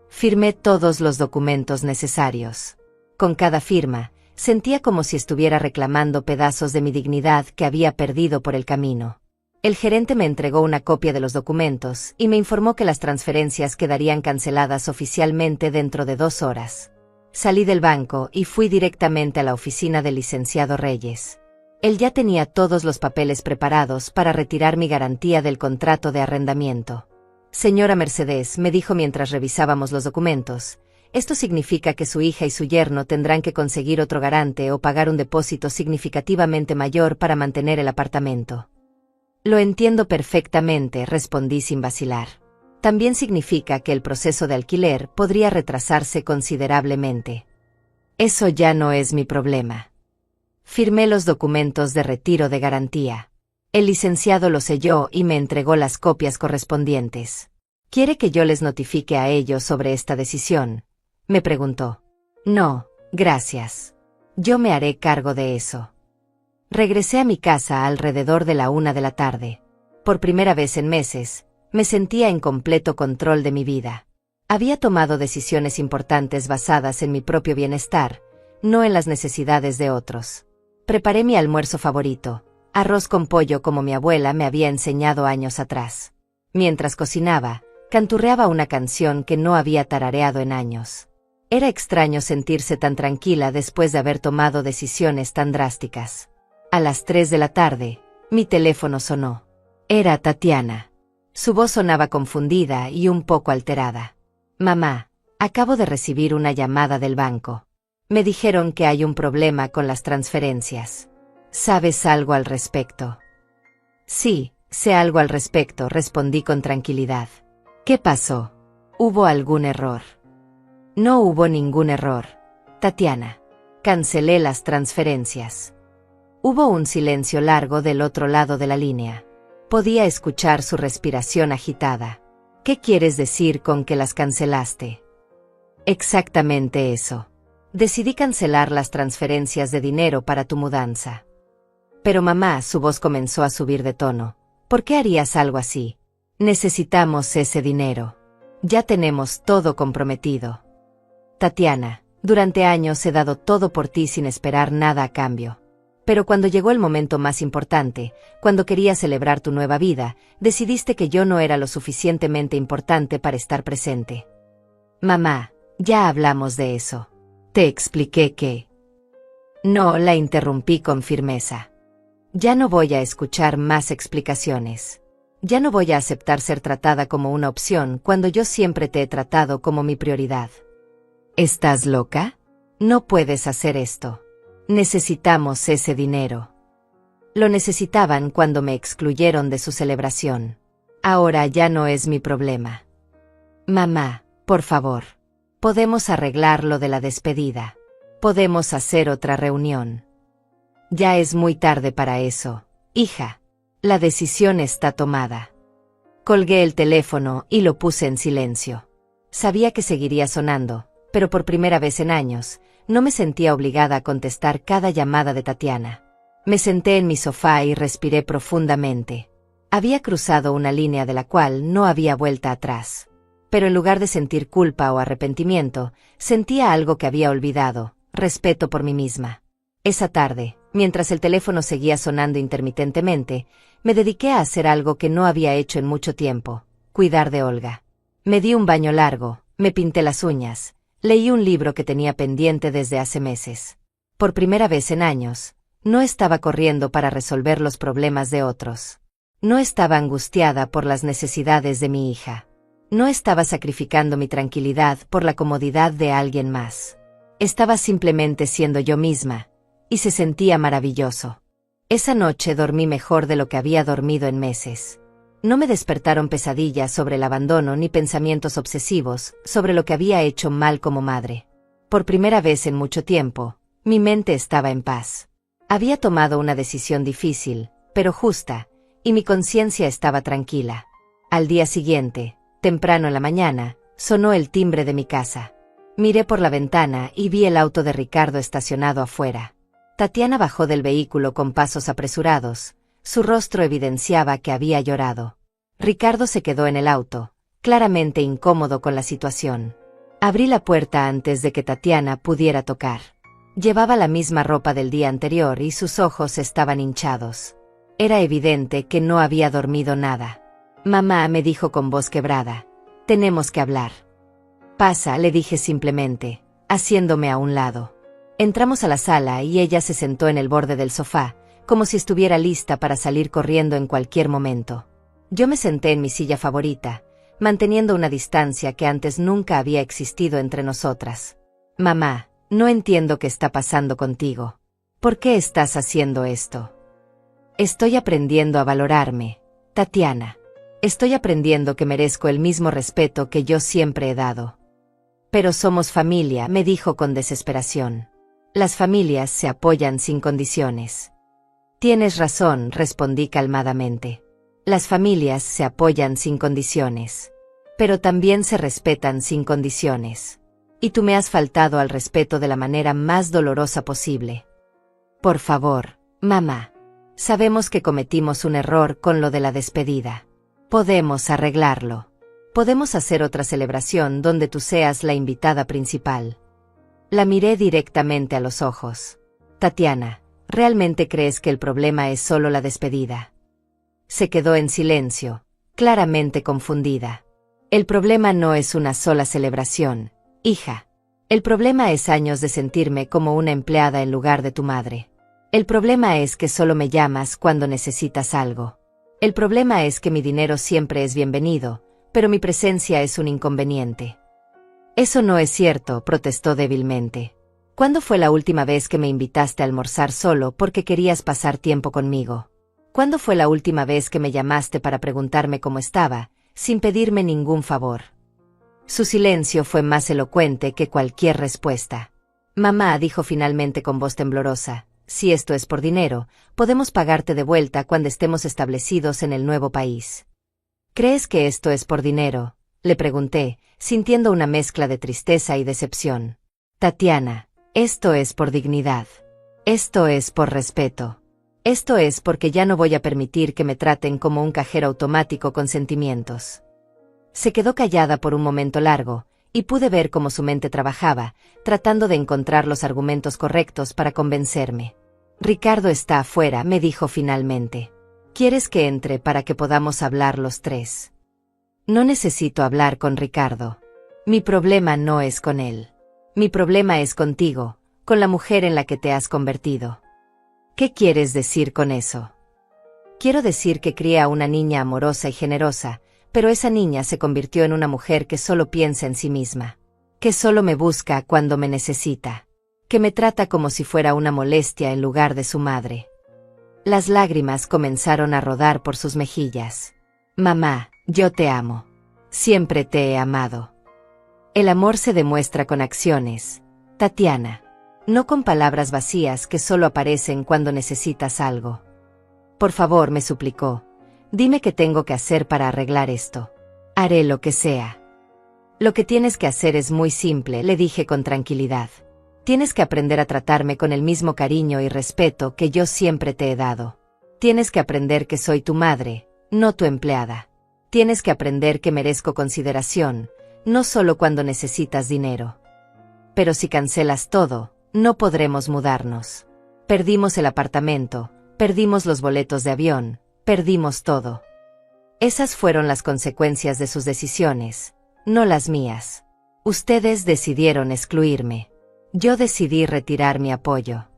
Firmé todos los documentos necesarios. Con cada firma, sentía como si estuviera reclamando pedazos de mi dignidad que había perdido por el camino. El gerente me entregó una copia de los documentos y me informó que las transferencias quedarían canceladas oficialmente dentro de 2 horas. Salí del banco y fui directamente a la oficina del licenciado Reyes. Él ya tenía todos los papeles preparados para retirar mi garantía del contrato de arrendamiento. Señora Mercedes, me dijo mientras revisábamos los documentos, esto significa que su hija y su yerno tendrán que conseguir otro garante o pagar un depósito significativamente mayor para mantener el apartamento. Lo entiendo perfectamente, respondí sin vacilar. También significa que el proceso de alquiler podría retrasarse considerablemente. Eso ya no es mi problema. Firmé los documentos de retiro de garantía. El licenciado los selló y me entregó las copias correspondientes. ¿Quiere que yo les notifique a ellos sobre esta decisión?, me preguntó. No, gracias. Yo me haré cargo de eso. Regresé a mi casa alrededor de la 1 de la tarde. Por primera vez en meses, me sentía en completo control de mi vida. Había tomado decisiones importantes basadas en mi propio bienestar, no en las necesidades de otros. Preparé mi almuerzo favorito, arroz con pollo como mi abuela me había enseñado años atrás. Mientras cocinaba, canturreaba una canción que no había tarareado en años. Era extraño sentirse tan tranquila después de haber tomado decisiones tan drásticas. A las 3 de la tarde, mi teléfono sonó. Era Tatiana. Su voz sonaba confundida y un poco alterada. Mamá, acabo de recibir una llamada del banco. Me dijeron que hay un problema con las transferencias. ¿Sabes algo al respecto? Sí, sé algo al respecto, respondí con tranquilidad. ¿Qué pasó? ¿Hubo algún error? No hubo ningún error, Tatiana. Cancelé las transferencias. Hubo un silencio largo del otro lado de la línea. Podía escuchar su respiración agitada. ¿Qué quieres decir con que las cancelaste? Exactamente eso. Decidí cancelar las transferencias de dinero para tu mudanza. Pero mamá, su voz comenzó a subir de tono. ¿Por qué harías algo así? Necesitamos ese dinero. Ya tenemos todo comprometido. Tatiana, durante años he dado todo por ti sin esperar nada a cambio. Pero cuando llegó el momento más importante, cuando quería celebrar tu nueva vida, decidiste que yo no era lo suficientemente importante para estar presente. Mamá, ya hablamos de eso. Te expliqué que... No, la interrumpí con firmeza. Ya no voy a escuchar más explicaciones. Ya no voy a aceptar ser tratada como una opción cuando yo siempre te he tratado como mi prioridad. ¿Estás loca? No puedes hacer esto. Necesitamos ese dinero. Lo necesitaban cuando me excluyeron de su celebración. Ahora ya no es mi problema. Mamá, por favor. Podemos arreglar lo de la despedida. Podemos hacer otra reunión. Ya es muy tarde para eso, hija. La decisión está tomada. Colgué el teléfono y lo puse en silencio. Sabía que seguiría sonando, pero por primera vez en años, no me sentía obligada a contestar cada llamada de Tatiana. Me senté en mi sofá y respiré profundamente. Había cruzado una línea de la cual no había vuelta atrás. Pero en lugar de sentir culpa o arrepentimiento, sentía algo que había olvidado, respeto por mí misma. Esa tarde, mientras el teléfono seguía sonando intermitentemente, me dediqué a hacer algo que no había hecho en mucho tiempo, cuidar de Olga. Me di un baño largo, me pinté las uñas, leí un libro que tenía pendiente desde hace meses. Por primera vez en años, no estaba corriendo para resolver los problemas de otros. No estaba angustiada por las necesidades de mi hija. No estaba sacrificando mi tranquilidad por la comodidad de alguien más. Estaba simplemente siendo yo misma, y se sentía maravilloso. Esa noche dormí mejor de lo que había dormido en meses. No me despertaron pesadillas sobre el abandono ni pensamientos obsesivos sobre lo que había hecho mal como madre. Por primera vez en mucho tiempo, mi mente estaba en paz. Había tomado una decisión difícil, pero justa, y mi conciencia estaba tranquila. Al día siguiente, temprano en la mañana, sonó el timbre de mi casa. Miré por la ventana y vi el auto de Ricardo estacionado afuera. Tatiana bajó del vehículo con pasos apresurados. Su rostro evidenciaba que había llorado. Ricardo se quedó en el auto, claramente incómodo con la situación. Abrí la puerta antes de que Tatiana pudiera tocar. Llevaba la misma ropa del día anterior y sus ojos estaban hinchados. Era evidente que no había dormido nada. Mamá, me dijo con voz quebrada. Tenemos que hablar. Pasa, le dije simplemente, haciéndome a un lado. Entramos a la sala y ella se sentó en el borde del sofá, como si estuviera lista para salir corriendo en cualquier momento. Yo me senté en mi silla favorita, manteniendo una distancia que antes nunca había existido entre nosotras. Mamá, no entiendo qué está pasando contigo. ¿Por qué estás haciendo esto? Estoy aprendiendo a valorarme, Tatiana. Estoy aprendiendo que merezco el mismo respeto que yo siempre he dado. Pero somos familia, me dijo con desesperación. Las familias se apoyan sin condiciones. Tienes razón, respondí calmadamente. Las familias se apoyan sin condiciones. Pero también se respetan sin condiciones. Y tú me has faltado al respeto de la manera más dolorosa posible. Por favor, mamá. Sabemos que cometimos un error con lo de la despedida. Podemos arreglarlo. Podemos hacer otra celebración donde tú seas la invitada principal. La miré directamente a los ojos. Tatiana, ¿realmente crees que el problema es solo la despedida? Se quedó en silencio, claramente confundida. El problema no es una sola celebración, hija. El problema es años de sentirme como una empleada en lugar de tu madre. El problema es que solo me llamas cuando necesitas algo. El problema es que mi dinero siempre es bienvenido, pero mi presencia es un inconveniente. Eso no es cierto, protestó débilmente. ¿Cuándo fue la última vez que me invitaste a almorzar solo porque querías pasar tiempo conmigo? ¿Cuándo fue la última vez que me llamaste para preguntarme cómo estaba, sin pedirme ningún favor? Su silencio fue más elocuente que cualquier respuesta. Mamá, dijo finalmente con voz temblorosa, si esto es por dinero, podemos pagarte de vuelta cuando estemos establecidos en el nuevo país. ¿Crees que esto es por dinero?, le pregunté, sintiendo una mezcla de tristeza y decepción. Tatiana, esto es por dignidad. Esto es por respeto. Esto es porque ya no voy a permitir que me traten como un cajero automático con sentimientos. Se quedó callada por un momento largo, y pude ver cómo su mente trabajaba, tratando de encontrar los argumentos correctos para convencerme. Ricardo está afuera, me dijo finalmente. ¿Quieres que entre para que podamos hablar los tres? No necesito hablar con Ricardo. Mi problema no es con él. Mi problema es contigo, con la mujer en la que te has convertido. ¿Qué quieres decir con eso? Quiero decir que crié a una niña amorosa y generosa, pero esa niña se convirtió en una mujer que solo piensa en sí misma. Que solo me busca cuando me necesita. Que me trata como si fuera una molestia en lugar de su madre. Las lágrimas comenzaron a rodar por sus mejillas. Mamá, yo te amo. Siempre te he amado. El amor se demuestra con acciones, Tatiana. No con palabras vacías que solo aparecen cuando necesitas algo. Por favor, me suplicó. Dime qué tengo que hacer para arreglar esto. Haré lo que sea. Lo que tienes que hacer es muy simple, le dije con tranquilidad. Tienes que aprender a tratarme con el mismo cariño y respeto que yo siempre te he dado. Tienes que aprender que soy tu madre, no tu empleada. Tienes que aprender que merezco consideración, no solo cuando necesitas dinero. Pero si cancelas todo, no podremos mudarnos. Perdimos el apartamento, perdimos los boletos de avión, perdimos todo. Esas fueron las consecuencias de sus decisiones, no las mías. Ustedes decidieron excluirme. Yo decidí retirar mi apoyo.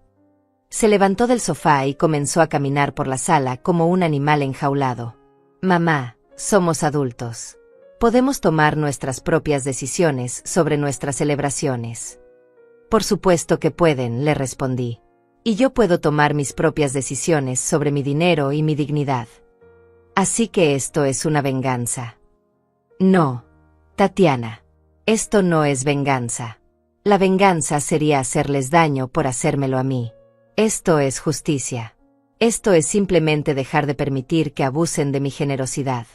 Se levantó del sofá y comenzó a caminar por la sala como un animal enjaulado. Mamá, somos adultos. Podemos tomar nuestras propias decisiones sobre nuestras celebraciones. Por supuesto que pueden, le respondí. Y yo puedo tomar mis propias decisiones sobre mi dinero y mi dignidad. Así que esto es una venganza. No, Tatiana. Esto no es venganza. La venganza sería hacerles daño por hacérmelo a mí. Esto es justicia. Esto es simplemente dejar de permitir que abusen de mi generosidad.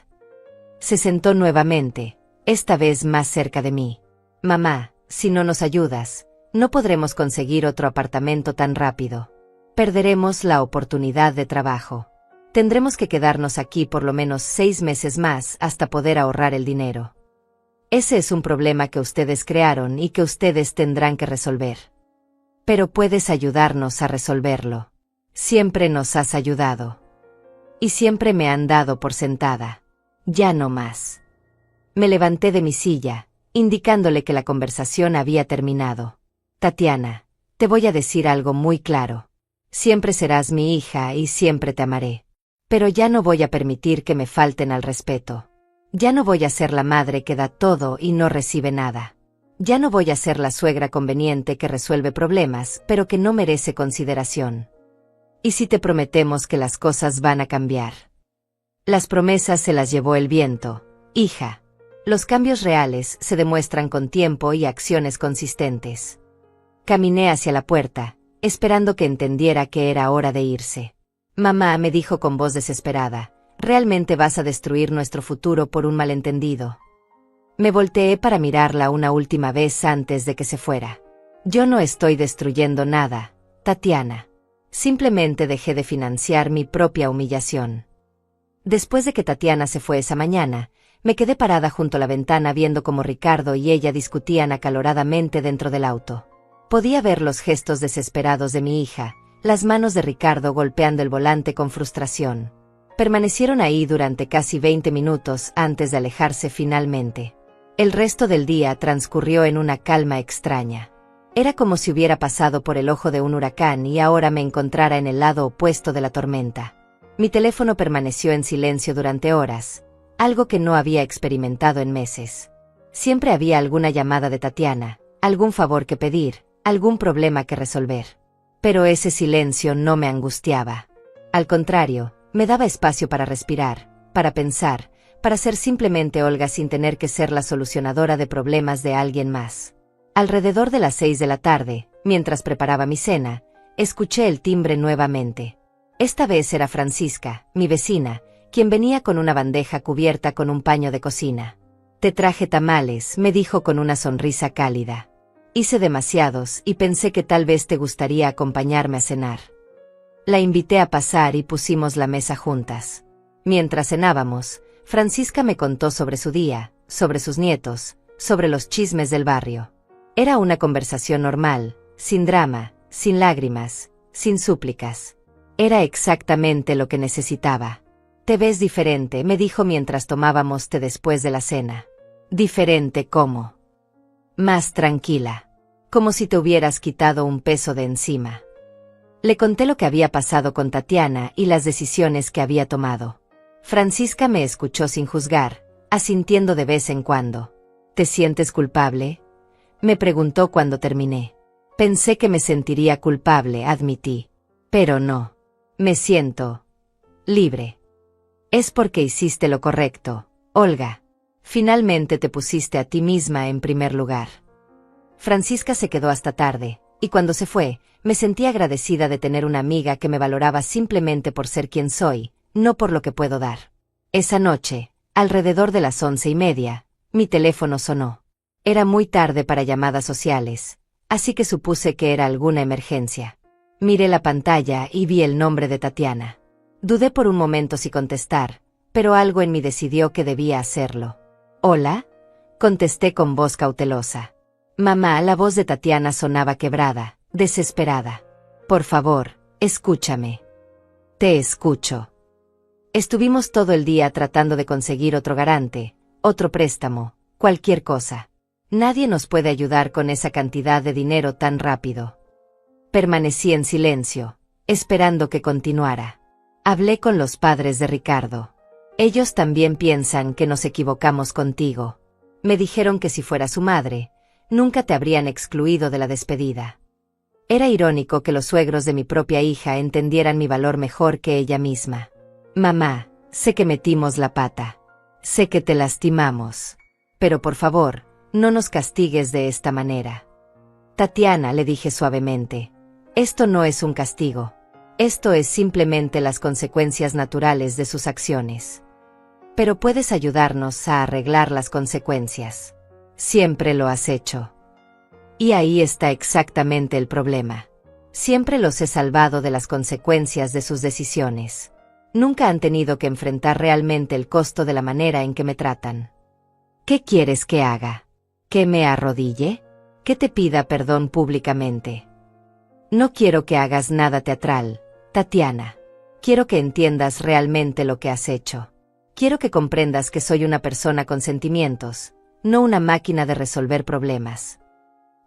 Se sentó nuevamente, esta vez más cerca de mí. Mamá, si no nos ayudas, no podremos conseguir otro apartamento tan rápido. Perderemos la oportunidad de trabajo. Tendremos que quedarnos aquí por lo menos 6 meses más hasta poder ahorrar el dinero. Ese es un problema que ustedes crearon y que ustedes tendrán que resolver. Pero puedes ayudarnos a resolverlo. Siempre nos has ayudado. Y siempre me han dado por sentada. Ya no más. Me levanté de mi silla, indicándole que la conversación había terminado. Tatiana, te voy a decir algo muy claro. Siempre serás mi hija y siempre te amaré. Pero ya no voy a permitir que me falten al respeto. Ya no voy a ser la madre que da todo y no recibe nada. Ya no voy a ser la suegra conveniente que resuelve problemas, pero que no merece consideración. ¿Y si te prometemos que las cosas van a cambiar? Las promesas se las llevó el viento, hija. Los cambios reales se demuestran con tiempo y acciones consistentes. Caminé hacia la puerta, esperando que entendiera que era hora de irse. Mamá me dijo con voz desesperada, ¿realmente vas a destruir nuestro futuro por un malentendido? Me volteé para mirarla una última vez antes de que se fuera. Yo no estoy destruyendo nada, Tatiana. Simplemente dejé de financiar mi propia humillación. Después de que Tatiana se fue esa mañana, me quedé parada junto a la ventana viendo cómo Ricardo y ella discutían acaloradamente dentro del auto. Podía ver los gestos desesperados de mi hija, las manos de Ricardo golpeando el volante con frustración. Permanecieron ahí durante casi 20 minutos antes de alejarse finalmente. El resto del día transcurrió en una calma extraña. Era como si hubiera pasado por el ojo de un huracán y ahora me encontrara en el lado opuesto de la tormenta. Mi teléfono permaneció en silencio durante horas, algo que no había experimentado en meses. Siempre había alguna llamada de Tatiana, algún favor que pedir, algún problema que resolver. Pero ese silencio no me angustiaba. Al contrario, me daba espacio para respirar, para pensar, para ser simplemente Olga sin tener que ser la solucionadora de problemas de alguien más. Alrededor de las 6 de la tarde, mientras preparaba mi cena, escuché el timbre nuevamente. Esta vez era Francisca, mi vecina, quien venía con una bandeja cubierta con un paño de cocina. Te traje tamales, me dijo con una sonrisa cálida. Hice demasiados y pensé que tal vez te gustaría acompañarme a cenar. La invité a pasar y pusimos la mesa juntas. Mientras cenábamos, Francisca me contó sobre su día, sobre sus nietos, sobre los chismes del barrio. Era una conversación normal, sin drama, sin lágrimas, sin súplicas. Era exactamente lo que necesitaba. Te ves diferente, me dijo mientras tomábamos té después de la cena. ¿Diferente cómo? Más tranquila. Como si te hubieras quitado un peso de encima. Le conté lo que había pasado con Tatiana y las decisiones que había tomado. Francisca me escuchó sin juzgar, asintiendo de vez en cuando. ¿Te sientes culpable?, me preguntó cuando terminé. Pensé que me sentiría culpable, admití. Pero no. Me siento libre. Es porque hiciste lo correcto, Olga. Finalmente te pusiste a ti misma en primer lugar. Francisca se quedó hasta tarde, y cuando se fue, me sentí agradecida de tener una amiga que me valoraba simplemente por ser quien soy, no por lo que puedo dar. Esa noche, alrededor de las 11:30, mi teléfono sonó. Era muy tarde para llamadas sociales, así que supuse que era alguna emergencia. Miré la pantalla y vi el nombre de Tatiana. Dudé por un momento si contestar, pero algo en mí decidió que debía hacerlo. ¿Hola?, contesté con voz cautelosa. Mamá, la voz de Tatiana sonaba quebrada, desesperada. Por favor, escúchame. Te escucho. Estuvimos todo el día tratando de conseguir otro garante, otro préstamo, cualquier cosa. Nadie nos puede ayudar con esa cantidad de dinero tan rápido. Permanecí en silencio, esperando que continuara. Hablé con los padres de Ricardo. Ellos también piensan que nos equivocamos contigo. Me dijeron que si fuera su madre, nunca te habrían excluido de la despedida. Era irónico que los suegros de mi propia hija entendieran mi valor mejor que ella misma. Mamá, Sé que metimos la pata. Sé que te lastimamos. Pero por favor, no nos castigues de esta manera. Tatiana, le dije suavemente. Esto no es un castigo. Esto es simplemente las consecuencias naturales de sus acciones. Pero puedes ayudarnos a arreglar las consecuencias. Siempre lo has hecho. Y ahí está exactamente el problema. Siempre los he salvado de las consecuencias de sus decisiones. Nunca han tenido que enfrentar realmente el costo de la manera en que me tratan. ¿Qué quieres que haga? ¿Que me arrodille? ¿Que te pida perdón públicamente? No quiero que hagas nada teatral, Tatiana. Quiero que entiendas realmente lo que has hecho. Quiero que comprendas que soy una persona con sentimientos, no una máquina de resolver problemas.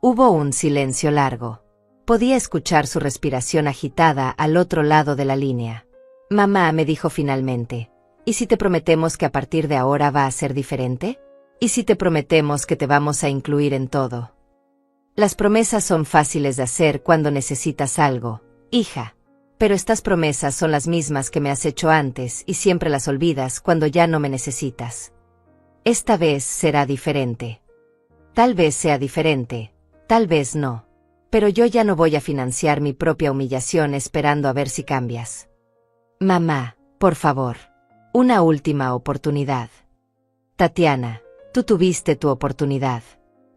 Hubo un silencio largo. Podía escuchar su respiración agitada al otro lado de la línea. Mamá, me dijo finalmente, ¿y si te prometemos que a partir de ahora va a ser diferente? ¿Y si te prometemos que te vamos a incluir en todo? Las promesas son fáciles de hacer cuando necesitas algo, hija. Pero estas promesas son las mismas que me has hecho antes y siempre las olvidas cuando ya no me necesitas. Esta vez será diferente. Tal vez sea diferente, tal vez no. Pero yo ya no voy a financiar mi propia humillación esperando a ver si cambias. Mamá, por favor. Una última oportunidad. Tatiana, tú tuviste tu oportunidad.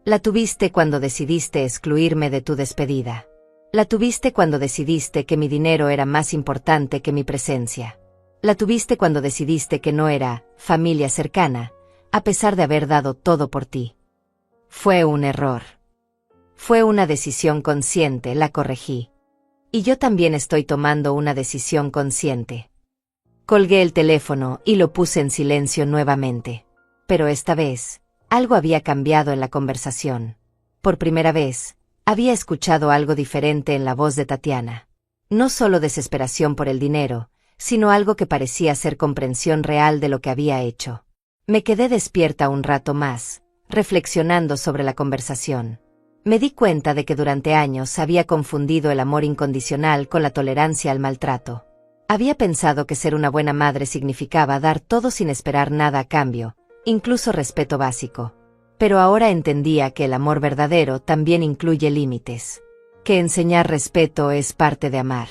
La tuviste cuando decidiste excluirme de tu despedida. La tuviste cuando decidiste que mi dinero era más importante que mi presencia. La tuviste cuando decidiste que no era familia cercana, a pesar de haber dado todo por ti. Fue un error. Fue una decisión consciente, la corregí. Y yo también estoy tomando una decisión consciente. Colgué el teléfono y lo puse en silencio nuevamente. Pero esta vez, algo había cambiado en la conversación. Por primera vez, había escuchado algo diferente en la voz de Tatiana. No solo desesperación por el dinero, sino algo que parecía ser comprensión real de lo que había hecho. Me quedé despierta un rato más, reflexionando sobre la conversación. Me di cuenta de que durante años había confundido el amor incondicional con la tolerancia al maltrato. Había pensado que ser una buena madre significaba dar todo sin esperar nada a cambio, incluso respeto básico. Pero ahora entendía que el amor verdadero también incluye límites. Que enseñar respeto es parte de amar.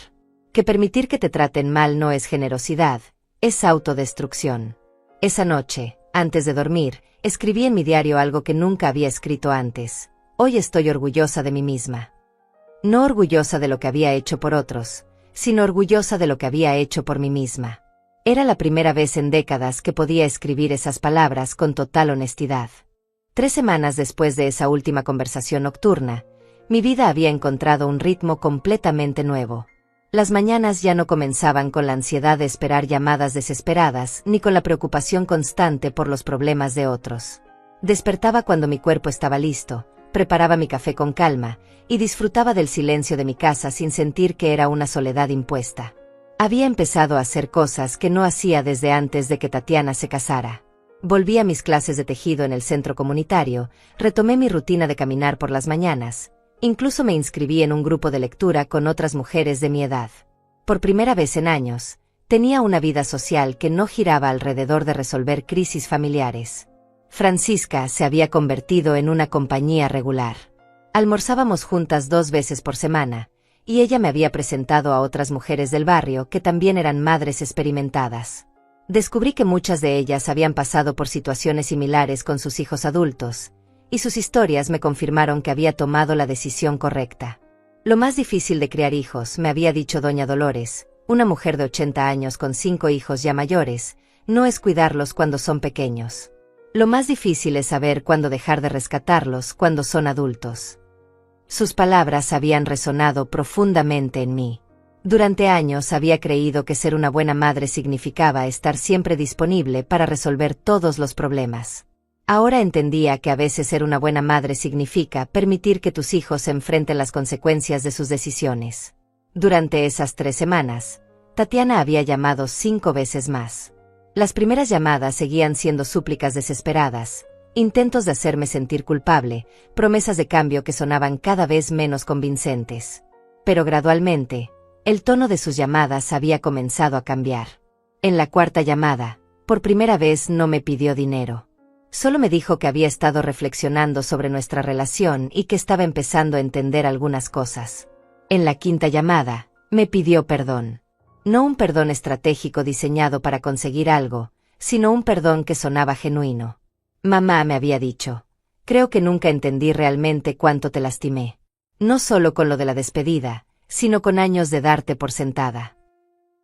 Que permitir que te traten mal no es generosidad, es autodestrucción. Esa noche, antes de dormir, escribí en mi diario algo que nunca había escrito antes. Hoy estoy orgullosa de mí misma. No orgullosa de lo que había hecho por otros, sino orgullosa de lo que había hecho por mí misma. Era la primera vez en décadas que podía escribir esas palabras con total honestidad. 3 semanas después de esa última conversación nocturna, mi vida había encontrado un ritmo completamente nuevo. Las mañanas ya no comenzaban con la ansiedad de esperar llamadas desesperadas ni con la preocupación constante por los problemas de otros. Despertaba cuando mi cuerpo estaba listo, preparaba mi café con calma y disfrutaba del silencio de mi casa sin sentir que era una soledad impuesta. Había empezado a hacer cosas que no hacía desde antes de que Tatiana se casara. Volví a mis clases de tejido en el centro comunitario, retomé mi rutina de caminar por las mañanas, incluso me inscribí en un grupo de lectura con otras mujeres de mi edad. Por primera vez en años, tenía una vida social que no giraba alrededor de resolver crisis familiares. Francisca se había convertido en una compañía regular. Almorzábamos juntas 2 veces por semana, y ella me había presentado a otras mujeres del barrio que también eran madres experimentadas. Descubrí que muchas de ellas habían pasado por situaciones similares con sus hijos adultos, y sus historias me confirmaron que había tomado la decisión correcta. Lo más difícil de criar hijos, me había dicho doña Dolores, una mujer de 80 años con 5 hijos ya mayores, no es cuidarlos cuando son pequeños. Lo más difícil es saber cuándo dejar de rescatarlos cuando son adultos. Sus palabras habían resonado profundamente en mí. Durante años había creído que ser una buena madre significaba estar siempre disponible para resolver todos los problemas. Ahora entendía que a veces ser una buena madre significa permitir que tus hijos enfrenten las consecuencias de sus decisiones. Durante esas 3 semanas, Tatiana había llamado 5 veces más. Las primeras llamadas seguían siendo súplicas desesperadas, intentos de hacerme sentir culpable, promesas de cambio que sonaban cada vez menos convincentes. Pero gradualmente, el tono de sus llamadas había comenzado a cambiar. En la cuarta llamada, por primera vez no me pidió dinero. Solo me dijo que había estado reflexionando sobre nuestra relación y que estaba empezando a entender algunas cosas. En la quinta llamada, me pidió perdón. No un perdón estratégico diseñado para conseguir algo, sino un perdón que sonaba genuino. Mamá me había dicho: creo que nunca entendí realmente cuánto te lastimé. No solo con lo de la despedida, sino con años de darte por sentada.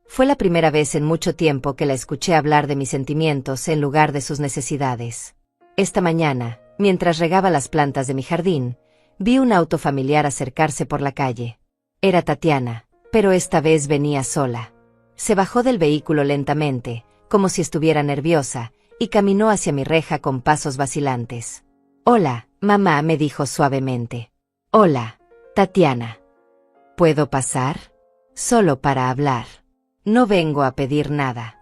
Fue la primera vez en mucho tiempo que la escuché hablar de mis sentimientos en lugar de sus necesidades. Esta mañana, mientras regaba las plantas de mi jardín, vi un auto familiar acercarse por la calle. Era Tatiana, pero esta vez venía sola. Se bajó del vehículo lentamente, como si estuviera nerviosa, y caminó hacia mi reja con pasos vacilantes. «Hola, mamá», me dijo suavemente. «Hola, Tatiana. ¿Puedo pasar? Solo para hablar. No vengo a pedir nada».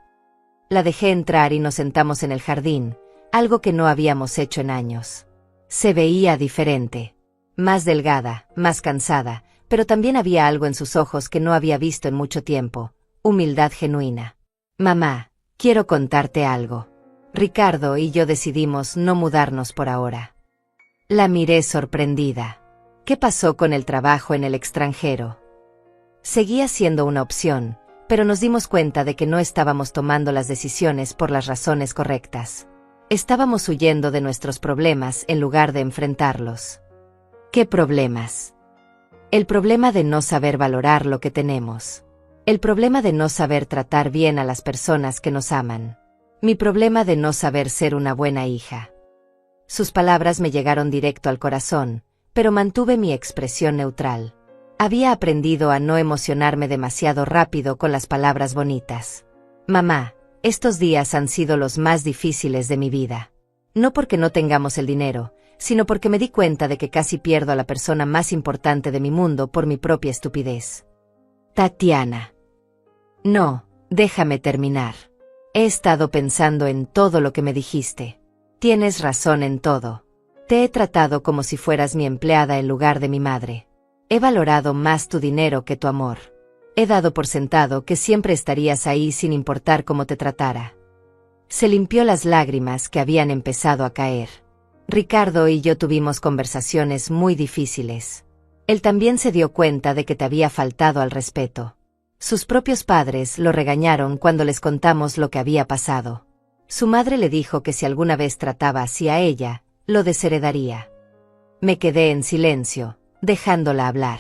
La dejé entrar y nos sentamos en el jardín, algo que no habíamos hecho en años. Se veía diferente. Más delgada, más cansada, pero también había algo en sus ojos que no había visto en mucho tiempo: humildad genuina. «Mamá, quiero contarte algo. Ricardo y yo decidimos no mudarnos por ahora». La miré sorprendida. ¿Qué pasó con el trabajo en el extranjero? Seguía siendo una opción, pero nos dimos cuenta de que no estábamos tomando las decisiones por las razones correctas. Estábamos huyendo de nuestros problemas en lugar de enfrentarlos. ¿Qué problemas? El problema de no saber valorar lo que tenemos. El problema de no saber tratar bien a las personas que nos aman. Mi problema de no saber ser una buena hija. Sus palabras me llegaron directo al corazón, pero mantuve mi expresión neutral. Había aprendido a no emocionarme demasiado rápido con las palabras bonitas. «Mamá, estos días han sido los más difíciles de mi vida. No porque no tengamos el dinero, sino porque me di cuenta de que casi pierdo a la persona más importante de mi mundo por mi propia estupidez». «Tatiana. No, déjame terminar. He estado pensando en todo lo que me dijiste. Tienes razón en todo. Te he tratado como si fueras mi empleada en lugar de mi madre. He valorado más tu dinero que tu amor. He dado por sentado que siempre estarías ahí sin importar cómo te tratara». Se limpió las lágrimas que habían empezado a caer. Ricardo y yo tuvimos conversaciones muy difíciles. Él también se dio cuenta de que te había faltado al respeto. Sus propios padres lo regañaron cuando les contamos lo que había pasado. Su madre le dijo que si alguna vez trataba así a ella, lo desheredaría. Me quedé en silencio, dejándola hablar.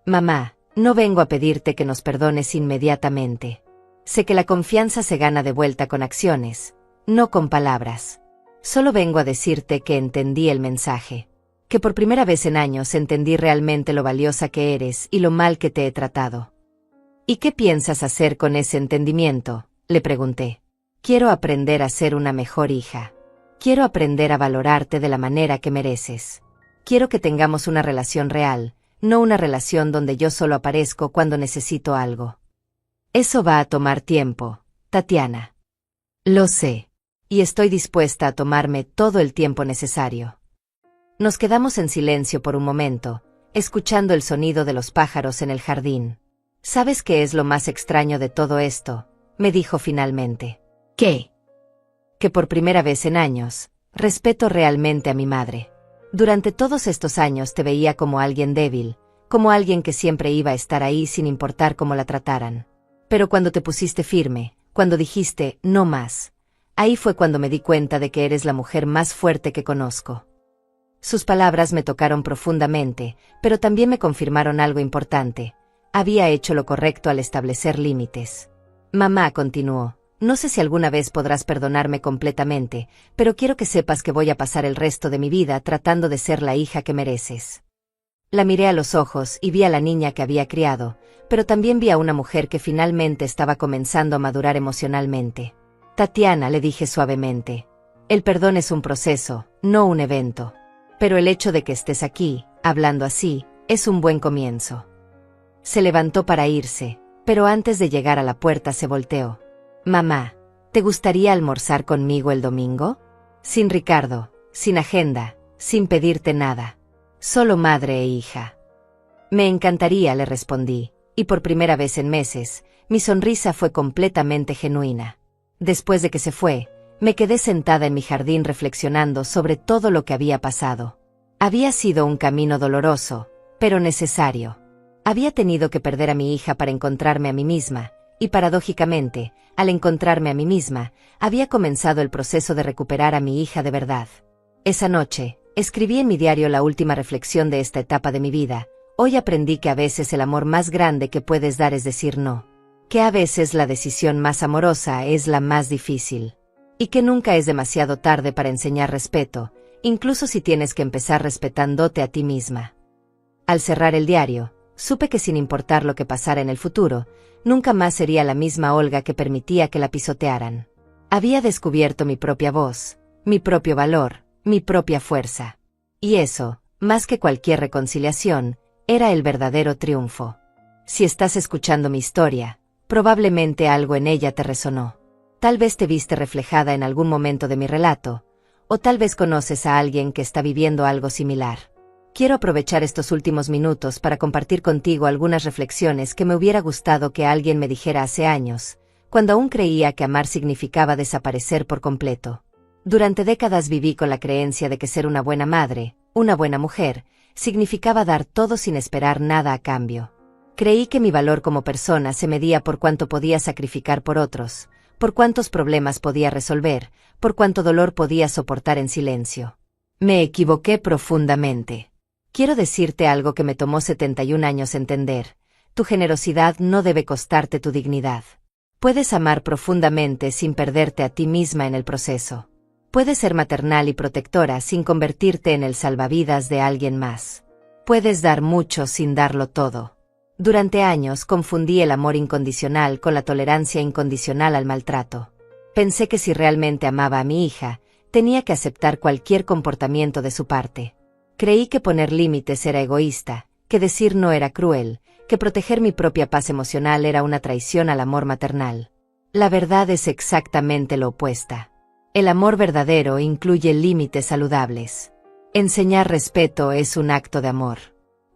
«Mamá, no vengo a pedirte que nos perdones inmediatamente. Sé que la confianza se gana de vuelta con acciones, no con palabras. Solo vengo a decirte que entendí el mensaje. Que por primera vez en años entendí realmente lo valiosa que eres y lo mal que te he tratado». «¿Y qué piensas hacer con ese entendimiento?», le pregunté. «Quiero aprender a ser una mejor hija. Quiero aprender a valorarte de la manera que mereces. Quiero que tengamos una relación real, no una relación donde yo solo aparezco cuando necesito algo. Eso va a tomar tiempo, Tatiana. Lo sé. Y estoy dispuesta a tomarme todo el tiempo necesario». Nos quedamos en silencio por un momento, escuchando el sonido de los pájaros en el jardín. «¿Sabes qué es lo más extraño de todo esto?», me dijo finalmente. «¿Qué?». «Que por primera vez en años, respeto realmente a mi madre. Durante todos estos años te veía como alguien débil, como alguien que siempre iba a estar ahí sin importar cómo la trataran. Pero cuando te pusiste firme, cuando dijiste, no más, ahí fue cuando me di cuenta de que eres la mujer más fuerte que conozco». Sus palabras me tocaron profundamente, pero también me confirmaron algo importante. Había hecho lo correcto al establecer límites. «Mamá», continuó, «no sé si alguna vez podrás perdonarme completamente, pero quiero que sepas que voy a pasar el resto de mi vida tratando de ser la hija que mereces». La miré a los ojos y vi a la niña que había criado, pero también vi a una mujer que finalmente estaba comenzando a madurar emocionalmente. «Tatiana», le dije suavemente, «el perdón es un proceso, no un evento. Pero el hecho de que estés aquí, hablando así, es un buen comienzo». Se levantó para irse, pero antes de llegar a la puerta se volteó. «Mamá, ¿te gustaría almorzar conmigo el domingo? Sin Ricardo, sin agenda, sin pedirte nada. Solo madre e hija». «Me encantaría», le respondí, y por primera vez en meses, Mi sonrisa fue completamente genuina. Después de que se fue, me quedé sentada en mi jardín reflexionando sobre todo lo que había pasado. Había sido un camino doloroso, pero necesario. Había tenido que perder a mi hija para encontrarme a mí misma, y paradójicamente, al encontrarme a mí misma, había comenzado el proceso de recuperar a mi hija de verdad. Esa noche, escribí en mi diario la última reflexión de esta etapa de mi vida. Hoy aprendí que a veces el amor más grande que puedes dar es decir no. Que a veces la decisión más amorosa es la más difícil. Y que nunca es demasiado tarde para enseñar respeto, incluso si tienes que empezar respetándote a ti misma. Al cerrar el diario, supe que sin importar lo que pasara en el futuro, nunca más sería la misma Olga que permitía que la pisotearan. Había descubierto mi propia voz, mi propio valor, mi propia fuerza. Y eso, más que cualquier reconciliación, era el verdadero triunfo. Si estás escuchando mi historia, probablemente algo en ella te resonó. Tal vez te viste reflejada en algún momento de mi relato, o tal vez conoces a alguien que está viviendo algo similar. Quiero aprovechar estos últimos minutos para compartir contigo algunas reflexiones que me hubiera gustado que alguien me dijera hace años, cuando aún creía que amar significaba desaparecer por completo. Durante décadas viví con la creencia de que ser una buena madre, una buena mujer, significaba dar todo sin esperar nada a cambio. Creí que mi valor como persona se medía por cuánto podía sacrificar por otros, por cuántos problemas podía resolver, por cuánto dolor podía soportar en silencio. Me equivoqué profundamente. Quiero decirte algo que me tomó 71 años entender. Tu generosidad no debe costarte tu dignidad. Puedes amar profundamente sin perderte a ti misma en el proceso. Puedes ser maternal y protectora sin convertirte en el salvavidas de alguien más. Puedes dar mucho sin darlo todo. Durante años confundí el amor incondicional con la tolerancia incondicional al maltrato. Pensé que si realmente amaba a mi hija, tenía que aceptar cualquier comportamiento de su parte. Creí que poner límites era egoísta, que decir no era cruel, que proteger mi propia paz emocional era una traición al amor maternal. La verdad es exactamente lo opuesta. El amor verdadero incluye límites saludables. Enseñar respeto es un acto de amor.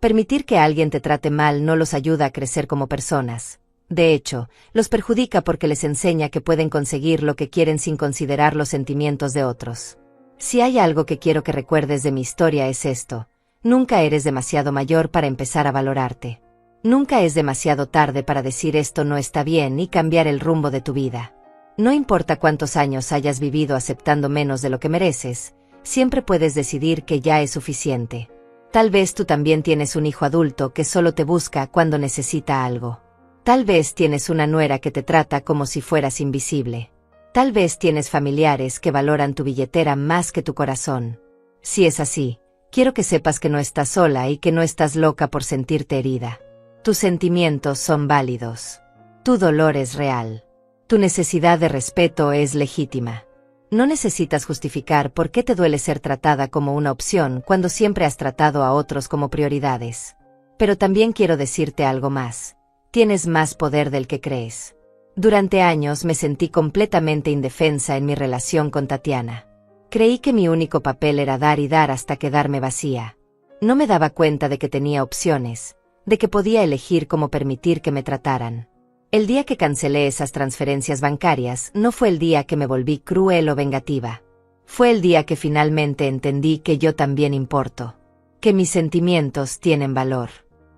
Permitir que alguien te trate mal no los ayuda a crecer como personas. De hecho, los perjudica porque les enseña que pueden conseguir lo que quieren sin considerar los sentimientos de otros. Si hay algo que quiero que recuerdes de mi historia es esto: nunca eres demasiado mayor para empezar a valorarte. Nunca es demasiado tarde para decir esto no está bien y cambiar el rumbo de tu vida. No importa cuántos años hayas vivido aceptando menos de lo que mereces, siempre puedes decidir que ya es suficiente. Tal vez tú también tienes un hijo adulto que solo te busca cuando necesita algo. Tal vez tienes una nuera que te trata como si fueras invisible. Tal vez tienes familiares que valoran tu billetera más que tu corazón. Si es así, quiero que sepas que no estás sola y que no estás loca por sentirte herida. Tus sentimientos son válidos. Tu dolor es real. Tu necesidad de respeto es legítima. No necesitas justificar por qué te duele ser tratada como una opción cuando siempre has tratado a otros como prioridades. Pero también quiero decirte algo más. Tienes más poder del que crees. Durante años me sentí completamente indefensa en mi relación con Tatiana. Creí que mi único papel era dar y dar hasta quedarme vacía. No me daba cuenta de que tenía opciones, de que podía elegir cómo permitir que me trataran. El día que cancelé esas transferencias bancarias no fue el día que me volví cruel o vengativa. Fue el día que finalmente entendí que yo también importo, que mis sentimientos tienen valor,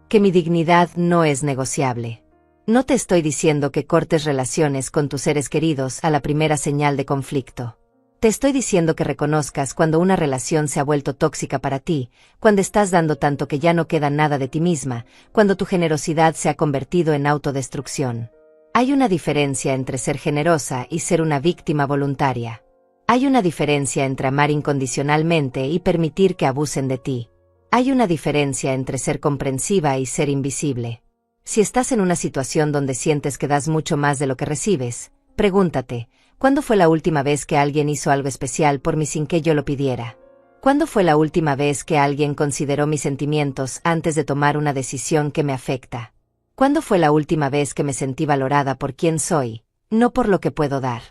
que mi dignidad no es negociable. No te estoy diciendo que cortes relaciones con tus seres queridos a la primera señal de conflicto. Te estoy diciendo que reconozcas cuando una relación se ha vuelto tóxica para ti, cuando estás dando tanto que ya no queda nada de ti misma, cuando tu generosidad se ha convertido en autodestrucción. Hay una diferencia entre ser generosa y ser una víctima voluntaria. Hay una diferencia entre amar incondicionalmente y permitir que abusen de ti. Hay una diferencia entre ser comprensiva y ser invisible. Si estás en una situación donde sientes que das mucho más de lo que recibes, pregúntate, ¿cuándo fue la última vez que alguien hizo algo especial por mí sin que yo lo pidiera? ¿Cuándo fue la última vez que alguien consideró mis sentimientos antes de tomar una decisión que me afecta? ¿Cuándo fue la última vez que me sentí valorada por quien soy, no por lo que puedo dar?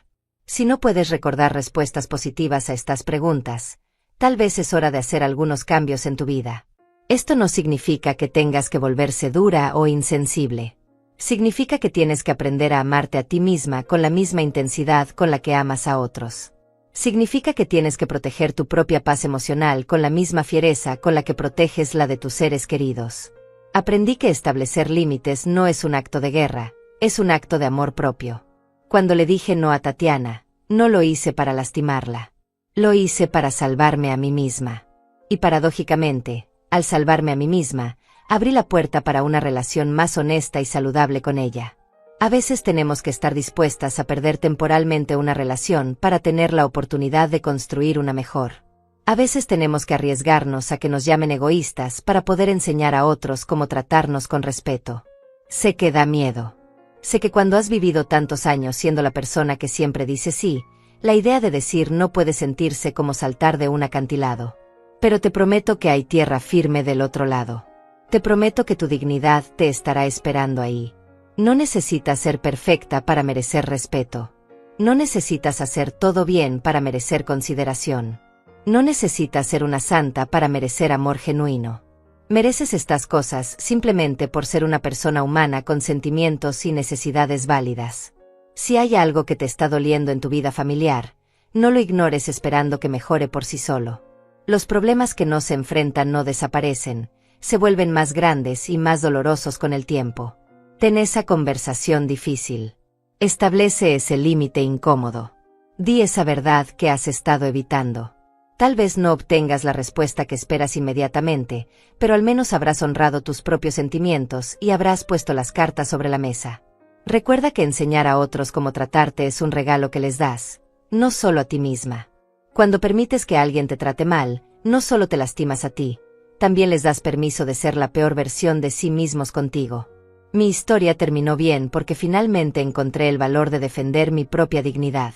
Si no puedes recordar respuestas positivas a estas preguntas, tal vez es hora de hacer algunos cambios en tu vida. Esto no significa que tengas que volverse dura o insensible. Significa que tienes que aprender a amarte a ti misma con la misma intensidad con la que amas a otros. Significa que tienes que proteger tu propia paz emocional con la misma fiereza con la que proteges la de tus seres queridos. Aprendí que establecer límites no es un acto de guerra, es un acto de amor propio. Cuando le dije no a Tatiana, no lo hice para lastimarla. Lo hice para salvarme a mí misma. Y paradójicamente, al salvarme a mí misma, abrí la puerta para una relación más honesta y saludable con ella. A veces tenemos que estar dispuestas a perder temporalmente una relación para tener la oportunidad de construir una mejor. A veces tenemos que arriesgarnos a que nos llamen egoístas para poder enseñar a otros cómo tratarnos con respeto. Sé que da miedo. Sé que cuando has vivido tantos años siendo la persona que siempre dice sí, la idea de decir no puede sentirse como saltar de un acantilado. Pero te prometo que hay tierra firme del otro lado. Te prometo que tu dignidad te estará esperando ahí. No necesitas ser perfecta para merecer respeto. No necesitas hacer todo bien para merecer consideración. No necesitas ser una santa para merecer amor genuino. Mereces estas cosas simplemente por ser una persona humana con sentimientos y necesidades válidas. Si hay algo que te está doliendo en tu vida familiar, no lo ignores esperando que mejore por sí solo. Los problemas que no se enfrentan no desaparecen, se vuelven más grandes y más dolorosos con el tiempo. Ten esa conversación difícil. Establece ese límite incómodo. Di esa verdad que has estado evitando. Tal vez no obtengas la respuesta que esperas inmediatamente, pero al menos habrás honrado tus propios sentimientos y habrás puesto las cartas sobre la mesa. Recuerda que enseñar a otros cómo tratarte es un regalo que les das, no solo a ti misma. Cuando permites que alguien te trate mal, no solo te lastimas a ti, también les das permiso de ser la peor versión de sí mismos contigo. Mi historia terminó bien porque finalmente encontré el valor de defender mi propia dignidad.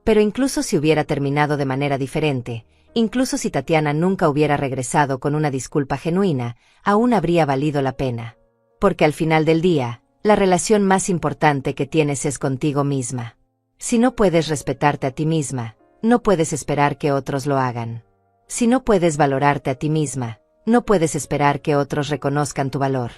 Pero incluso si hubiera terminado de manera diferente, incluso si Tatiana nunca hubiera regresado con una disculpa genuina, aún habría valido la pena. Porque al final del día, la relación más importante que tienes es contigo misma. Si no puedes respetarte a ti misma, no puedes esperar que otros lo hagan. Si no puedes valorarte a ti misma, no puedes esperar que otros reconozcan tu valor.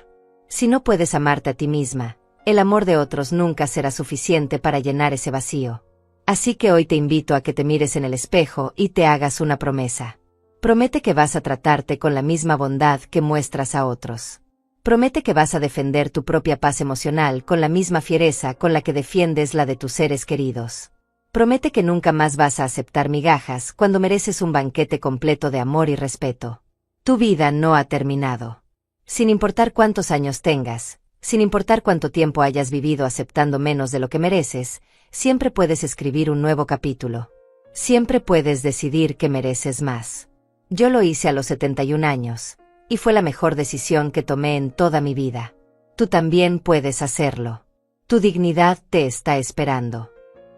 Si no puedes amarte a ti misma, el amor de otros nunca será suficiente para llenar ese vacío. Así que hoy te invito a que te mires en el espejo y te hagas una promesa. Promete que vas a tratarte con la misma bondad que muestras a otros. Promete que vas a defender tu propia paz emocional con la misma fiereza con la que defiendes la de tus seres queridos. Promete que nunca más vas a aceptar migajas cuando mereces un banquete completo de amor y respeto. Tu vida no ha terminado. Sin importar cuántos años tengas, sin importar cuánto tiempo hayas vivido aceptando menos de lo que mereces, siempre puedes escribir un nuevo capítulo. Siempre puedes decidir que mereces más. Yo lo hice a los 71 años, y fue la mejor decisión que tomé en toda mi vida. Tú también puedes hacerlo. Tu dignidad te está esperando.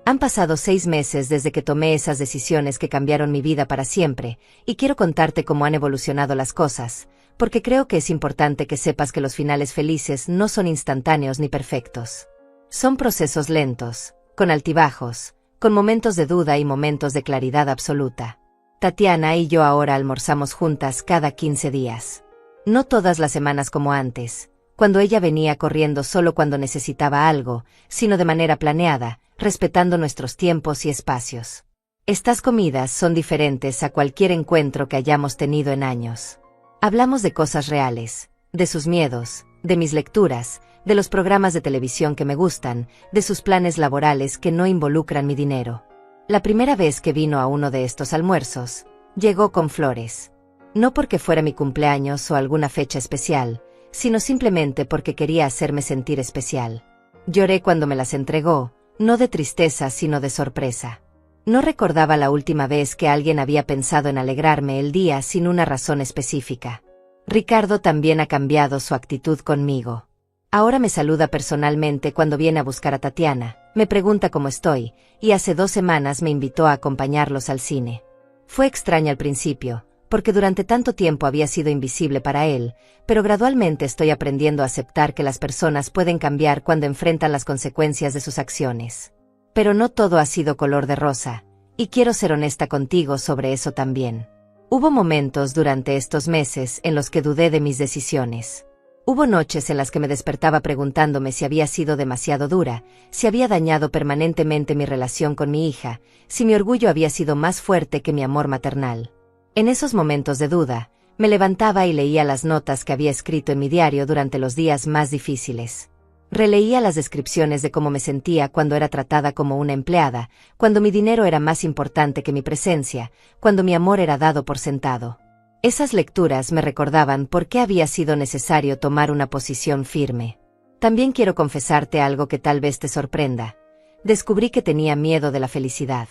Han pasado 6 meses desde que tomé esas decisiones que cambiaron mi vida para siempre, y quiero contarte cómo han evolucionado las cosas, porque creo que es importante que sepas que los finales felices no son instantáneos ni perfectos. Son procesos lentos, con altibajos, con momentos de duda y momentos de claridad absoluta. Tatiana y yo ahora almorzamos juntas cada 15 días. No todas las semanas como antes, cuando ella venía corriendo solo cuando necesitaba algo, sino de manera planeada, respetando nuestros tiempos y espacios. Estas comidas son diferentes a cualquier encuentro que hayamos tenido en años. Hablamos de cosas reales, de sus miedos, de mis lecturas, de los programas de televisión que me gustan, de sus planes laborales que no involucran mi dinero. La primera vez que vino a uno de estos almuerzos, llegó con flores. No porque fuera mi cumpleaños o alguna fecha especial, sino simplemente porque quería hacerme sentir especial. Lloré cuando me las entregó, no de tristeza sino de sorpresa. No recordaba la última vez que alguien había pensado en alegrarme el día sin una razón específica. Ricardo también ha cambiado su actitud conmigo. Ahora me saluda personalmente cuando viene a buscar a Tatiana, me pregunta cómo estoy, y hace 2 semanas me invitó a acompañarlos al cine. Fue extraño al principio, porque durante tanto tiempo había sido invisible para él, pero gradualmente estoy aprendiendo a aceptar que las personas pueden cambiar cuando enfrentan las consecuencias de sus acciones. Pero no todo ha sido color de rosa, y quiero ser honesta contigo sobre eso también. Hubo momentos durante estos meses en los que dudé de mis decisiones. Hubo noches en las que me despertaba preguntándome si había sido demasiado dura, si había dañado permanentemente mi relación con mi hija, si mi orgullo había sido más fuerte que mi amor maternal. En esos momentos de duda, me levantaba y leía las notas que había escrito en mi diario durante los días más difíciles. Releía las descripciones de cómo me sentía cuando era tratada como una empleada, cuando mi dinero era más importante que mi presencia, cuando mi amor era dado por sentado. Esas lecturas me recordaban por qué había sido necesario tomar una posición firme. También quiero confesarte algo que tal vez te sorprenda. Descubrí que tenía miedo de la felicidad.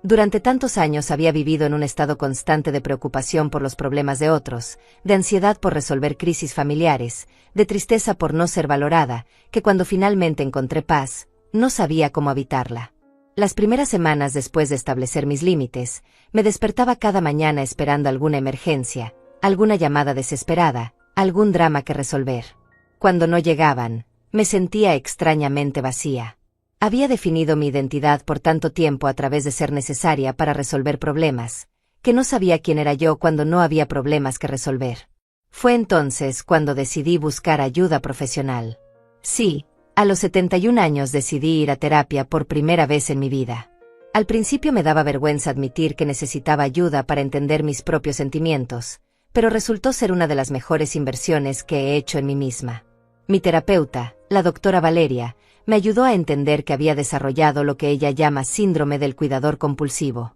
Durante tantos años había vivido en un estado constante de preocupación por los problemas de otros, de ansiedad por resolver crisis familiares, de tristeza por no ser valorada, que cuando finalmente encontré paz, no sabía cómo habitarla. Las primeras semanas después de establecer mis límites, me despertaba cada mañana esperando alguna emergencia, alguna llamada desesperada, algún drama que resolver. Cuando no llegaban, me sentía extrañamente vacía. Había definido mi identidad por tanto tiempo a través de ser necesaria para resolver problemas, que no sabía quién era yo cuando no había problemas que resolver. Fue entonces cuando decidí buscar ayuda profesional. Sí, a los 71 años decidí ir a terapia por primera vez en mi vida. Al principio me daba vergüenza admitir que necesitaba ayuda para entender mis propios sentimientos, pero resultó ser una de las mejores inversiones que he hecho en mí misma. Mi terapeuta, la doctora Valeria, me ayudó a entender que había desarrollado lo que ella llama síndrome del cuidador compulsivo.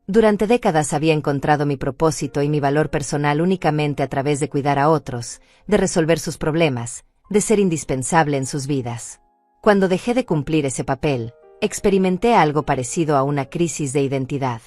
Durante décadas había encontrado mi propósito y mi valor personal únicamente a través de cuidar a otros, de resolver sus problemas, de ser indispensable en sus vidas. Cuando dejé de cumplir ese papel, experimenté algo parecido a una crisis de identidad.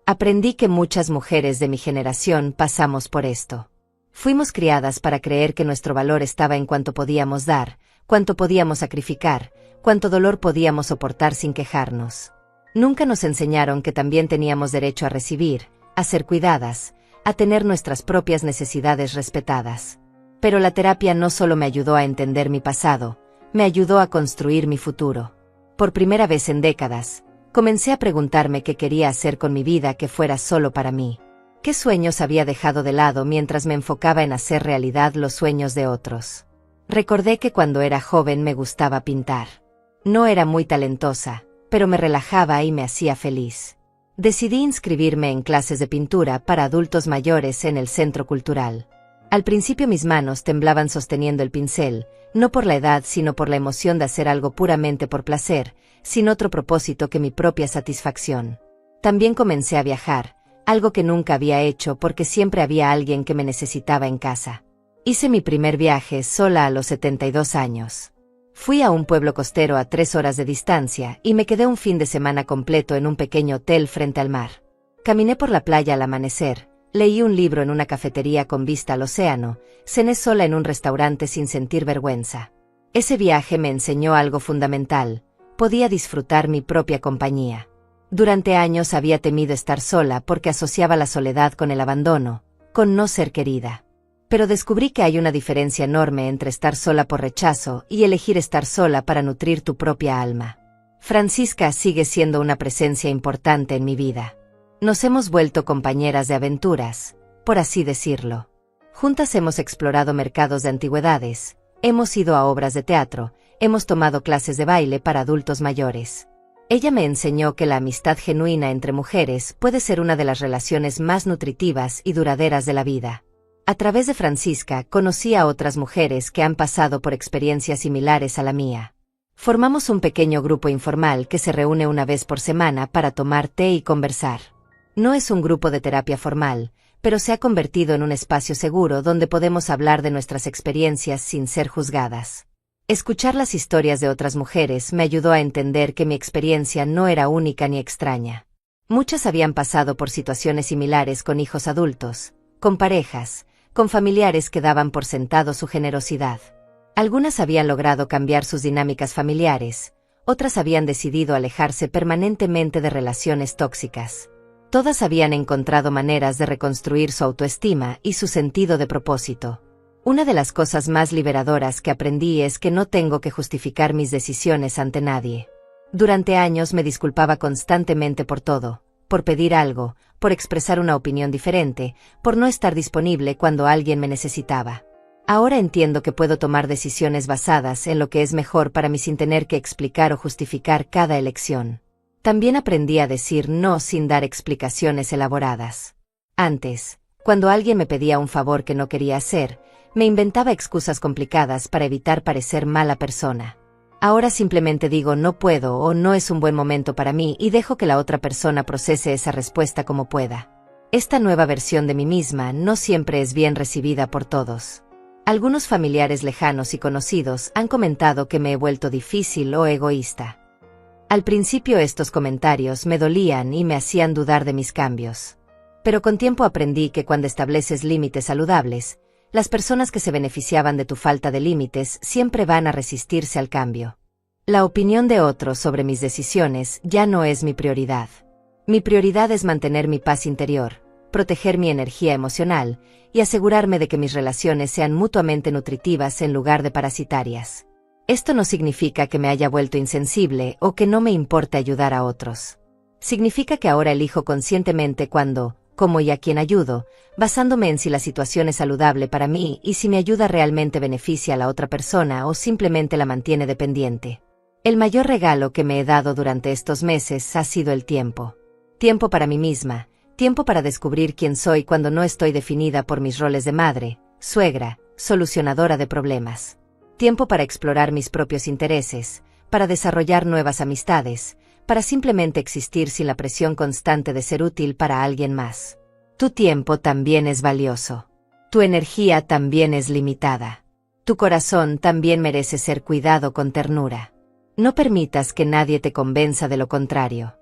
Aprendí que muchas mujeres de mi generación pasamos por esto. Fuimos criadas para creer que nuestro valor estaba en cuánto podíamos dar, cuánto podíamos sacrificar, cuánto dolor podíamos soportar sin quejarnos. Nunca nos enseñaron que también teníamos derecho a recibir, a ser cuidadas, a tener nuestras propias necesidades respetadas. Pero la terapia no solo me ayudó a entender mi pasado, me ayudó a construir mi futuro. Por primera vez en décadas, comencé a preguntarme qué quería hacer con mi vida que fuera solo para mí. ¿Qué sueños había dejado de lado mientras me enfocaba en hacer realidad los sueños de otros? Recordé que cuando era joven me gustaba pintar. No era muy talentosa, pero me relajaba y me hacía feliz. Decidí inscribirme en clases de pintura para adultos mayores en el Centro Cultural. Al principio mis manos temblaban sosteniendo el pincel, no por la edad sino por la emoción de hacer algo puramente por placer, sin otro propósito que mi propia satisfacción. También comencé a viajar, algo que nunca había hecho porque siempre había alguien que me necesitaba en casa. Hice mi primer viaje sola a los 72 años. Fui a un pueblo costero a 3 horas de distancia y me quedé un fin de semana completo en un pequeño hotel frente al mar. Caminé por la playa al amanecer, leí un libro en una cafetería con vista al océano, cené sola en un restaurante sin sentir vergüenza. Ese viaje me enseñó algo fundamental: podía disfrutar mi propia compañía. Durante años había temido estar sola porque asociaba la soledad con el abandono, con no ser querida. Pero descubrí que hay una diferencia enorme entre estar sola por rechazo y elegir estar sola para nutrir tu propia alma. Francisca sigue siendo una presencia importante en mi vida. Nos hemos vuelto compañeras de aventuras, por así decirlo. Juntas hemos explorado mercados de antigüedades, hemos ido a obras de teatro, hemos tomado clases de baile para adultos mayores. Ella me enseñó que la amistad genuina entre mujeres puede ser una de las relaciones más nutritivas y duraderas de la vida. A través de Francisca conocí a otras mujeres que han pasado por experiencias similares a la mía. Formamos un pequeño grupo informal que se reúne una vez por semana para tomar té y conversar. No es un grupo de terapia formal, pero se ha convertido en un espacio seguro donde podemos hablar de nuestras experiencias sin ser juzgadas. Escuchar las historias de otras mujeres me ayudó a entender que mi experiencia no era única ni extraña. Muchas habían pasado por situaciones similares con hijos adultos, con parejas, con familiares que daban por sentado su generosidad. Algunas habían logrado cambiar sus dinámicas familiares, otras habían decidido alejarse permanentemente de relaciones tóxicas. Todas habían encontrado maneras de reconstruir su autoestima y su sentido de propósito. Una de las cosas más liberadoras que aprendí es que no tengo que justificar mis decisiones ante nadie. Durante años me disculpaba constantemente por todo, por pedir algo, por expresar una opinión diferente, por no estar disponible cuando alguien me necesitaba. Ahora entiendo que puedo tomar decisiones basadas en lo que es mejor para mí sin tener que explicar o justificar cada elección. También aprendí a decir no sin dar explicaciones elaboradas. Antes, cuando alguien me pedía un favor que no quería hacer, me inventaba excusas complicadas para evitar parecer mala persona. Ahora simplemente digo no puedo o no es un buen momento para mí y dejo que la otra persona procese esa respuesta como pueda. Esta nueva versión de mí misma no siempre es bien recibida por todos. Algunos familiares lejanos y conocidos han comentado que me he vuelto difícil o egoísta. Al principio estos comentarios me dolían y me hacían dudar de mis cambios. Pero con tiempo aprendí que cuando estableces límites saludables, las personas que se beneficiaban de tu falta de límites siempre van a resistirse al cambio. La opinión de otros sobre mis decisiones ya no es mi prioridad. Mi prioridad es mantener mi paz interior, proteger mi energía emocional y asegurarme de que mis relaciones sean mutuamente nutritivas en lugar de parasitarias. Esto no significa que me haya vuelto insensible o que no me importe ayudar a otros. Significa que ahora elijo conscientemente cuándo, cómo y a quién ayudo, basándome en si la situación es saludable para mí y si mi ayuda realmente beneficia a la otra persona o simplemente la mantiene dependiente. El mayor regalo que me he dado durante estos meses ha sido el tiempo. Tiempo para mí misma, tiempo para descubrir quién soy cuando no estoy definida por mis roles de madre, suegra, solucionadora de problemas. Tiempo para explorar mis propios intereses, para desarrollar nuevas amistades, para simplemente existir sin la presión constante de ser útil para alguien más. Tu tiempo también es valioso. Tu energía también es limitada. Tu corazón también merece ser cuidado con ternura. No permitas que nadie te convenza de lo contrario.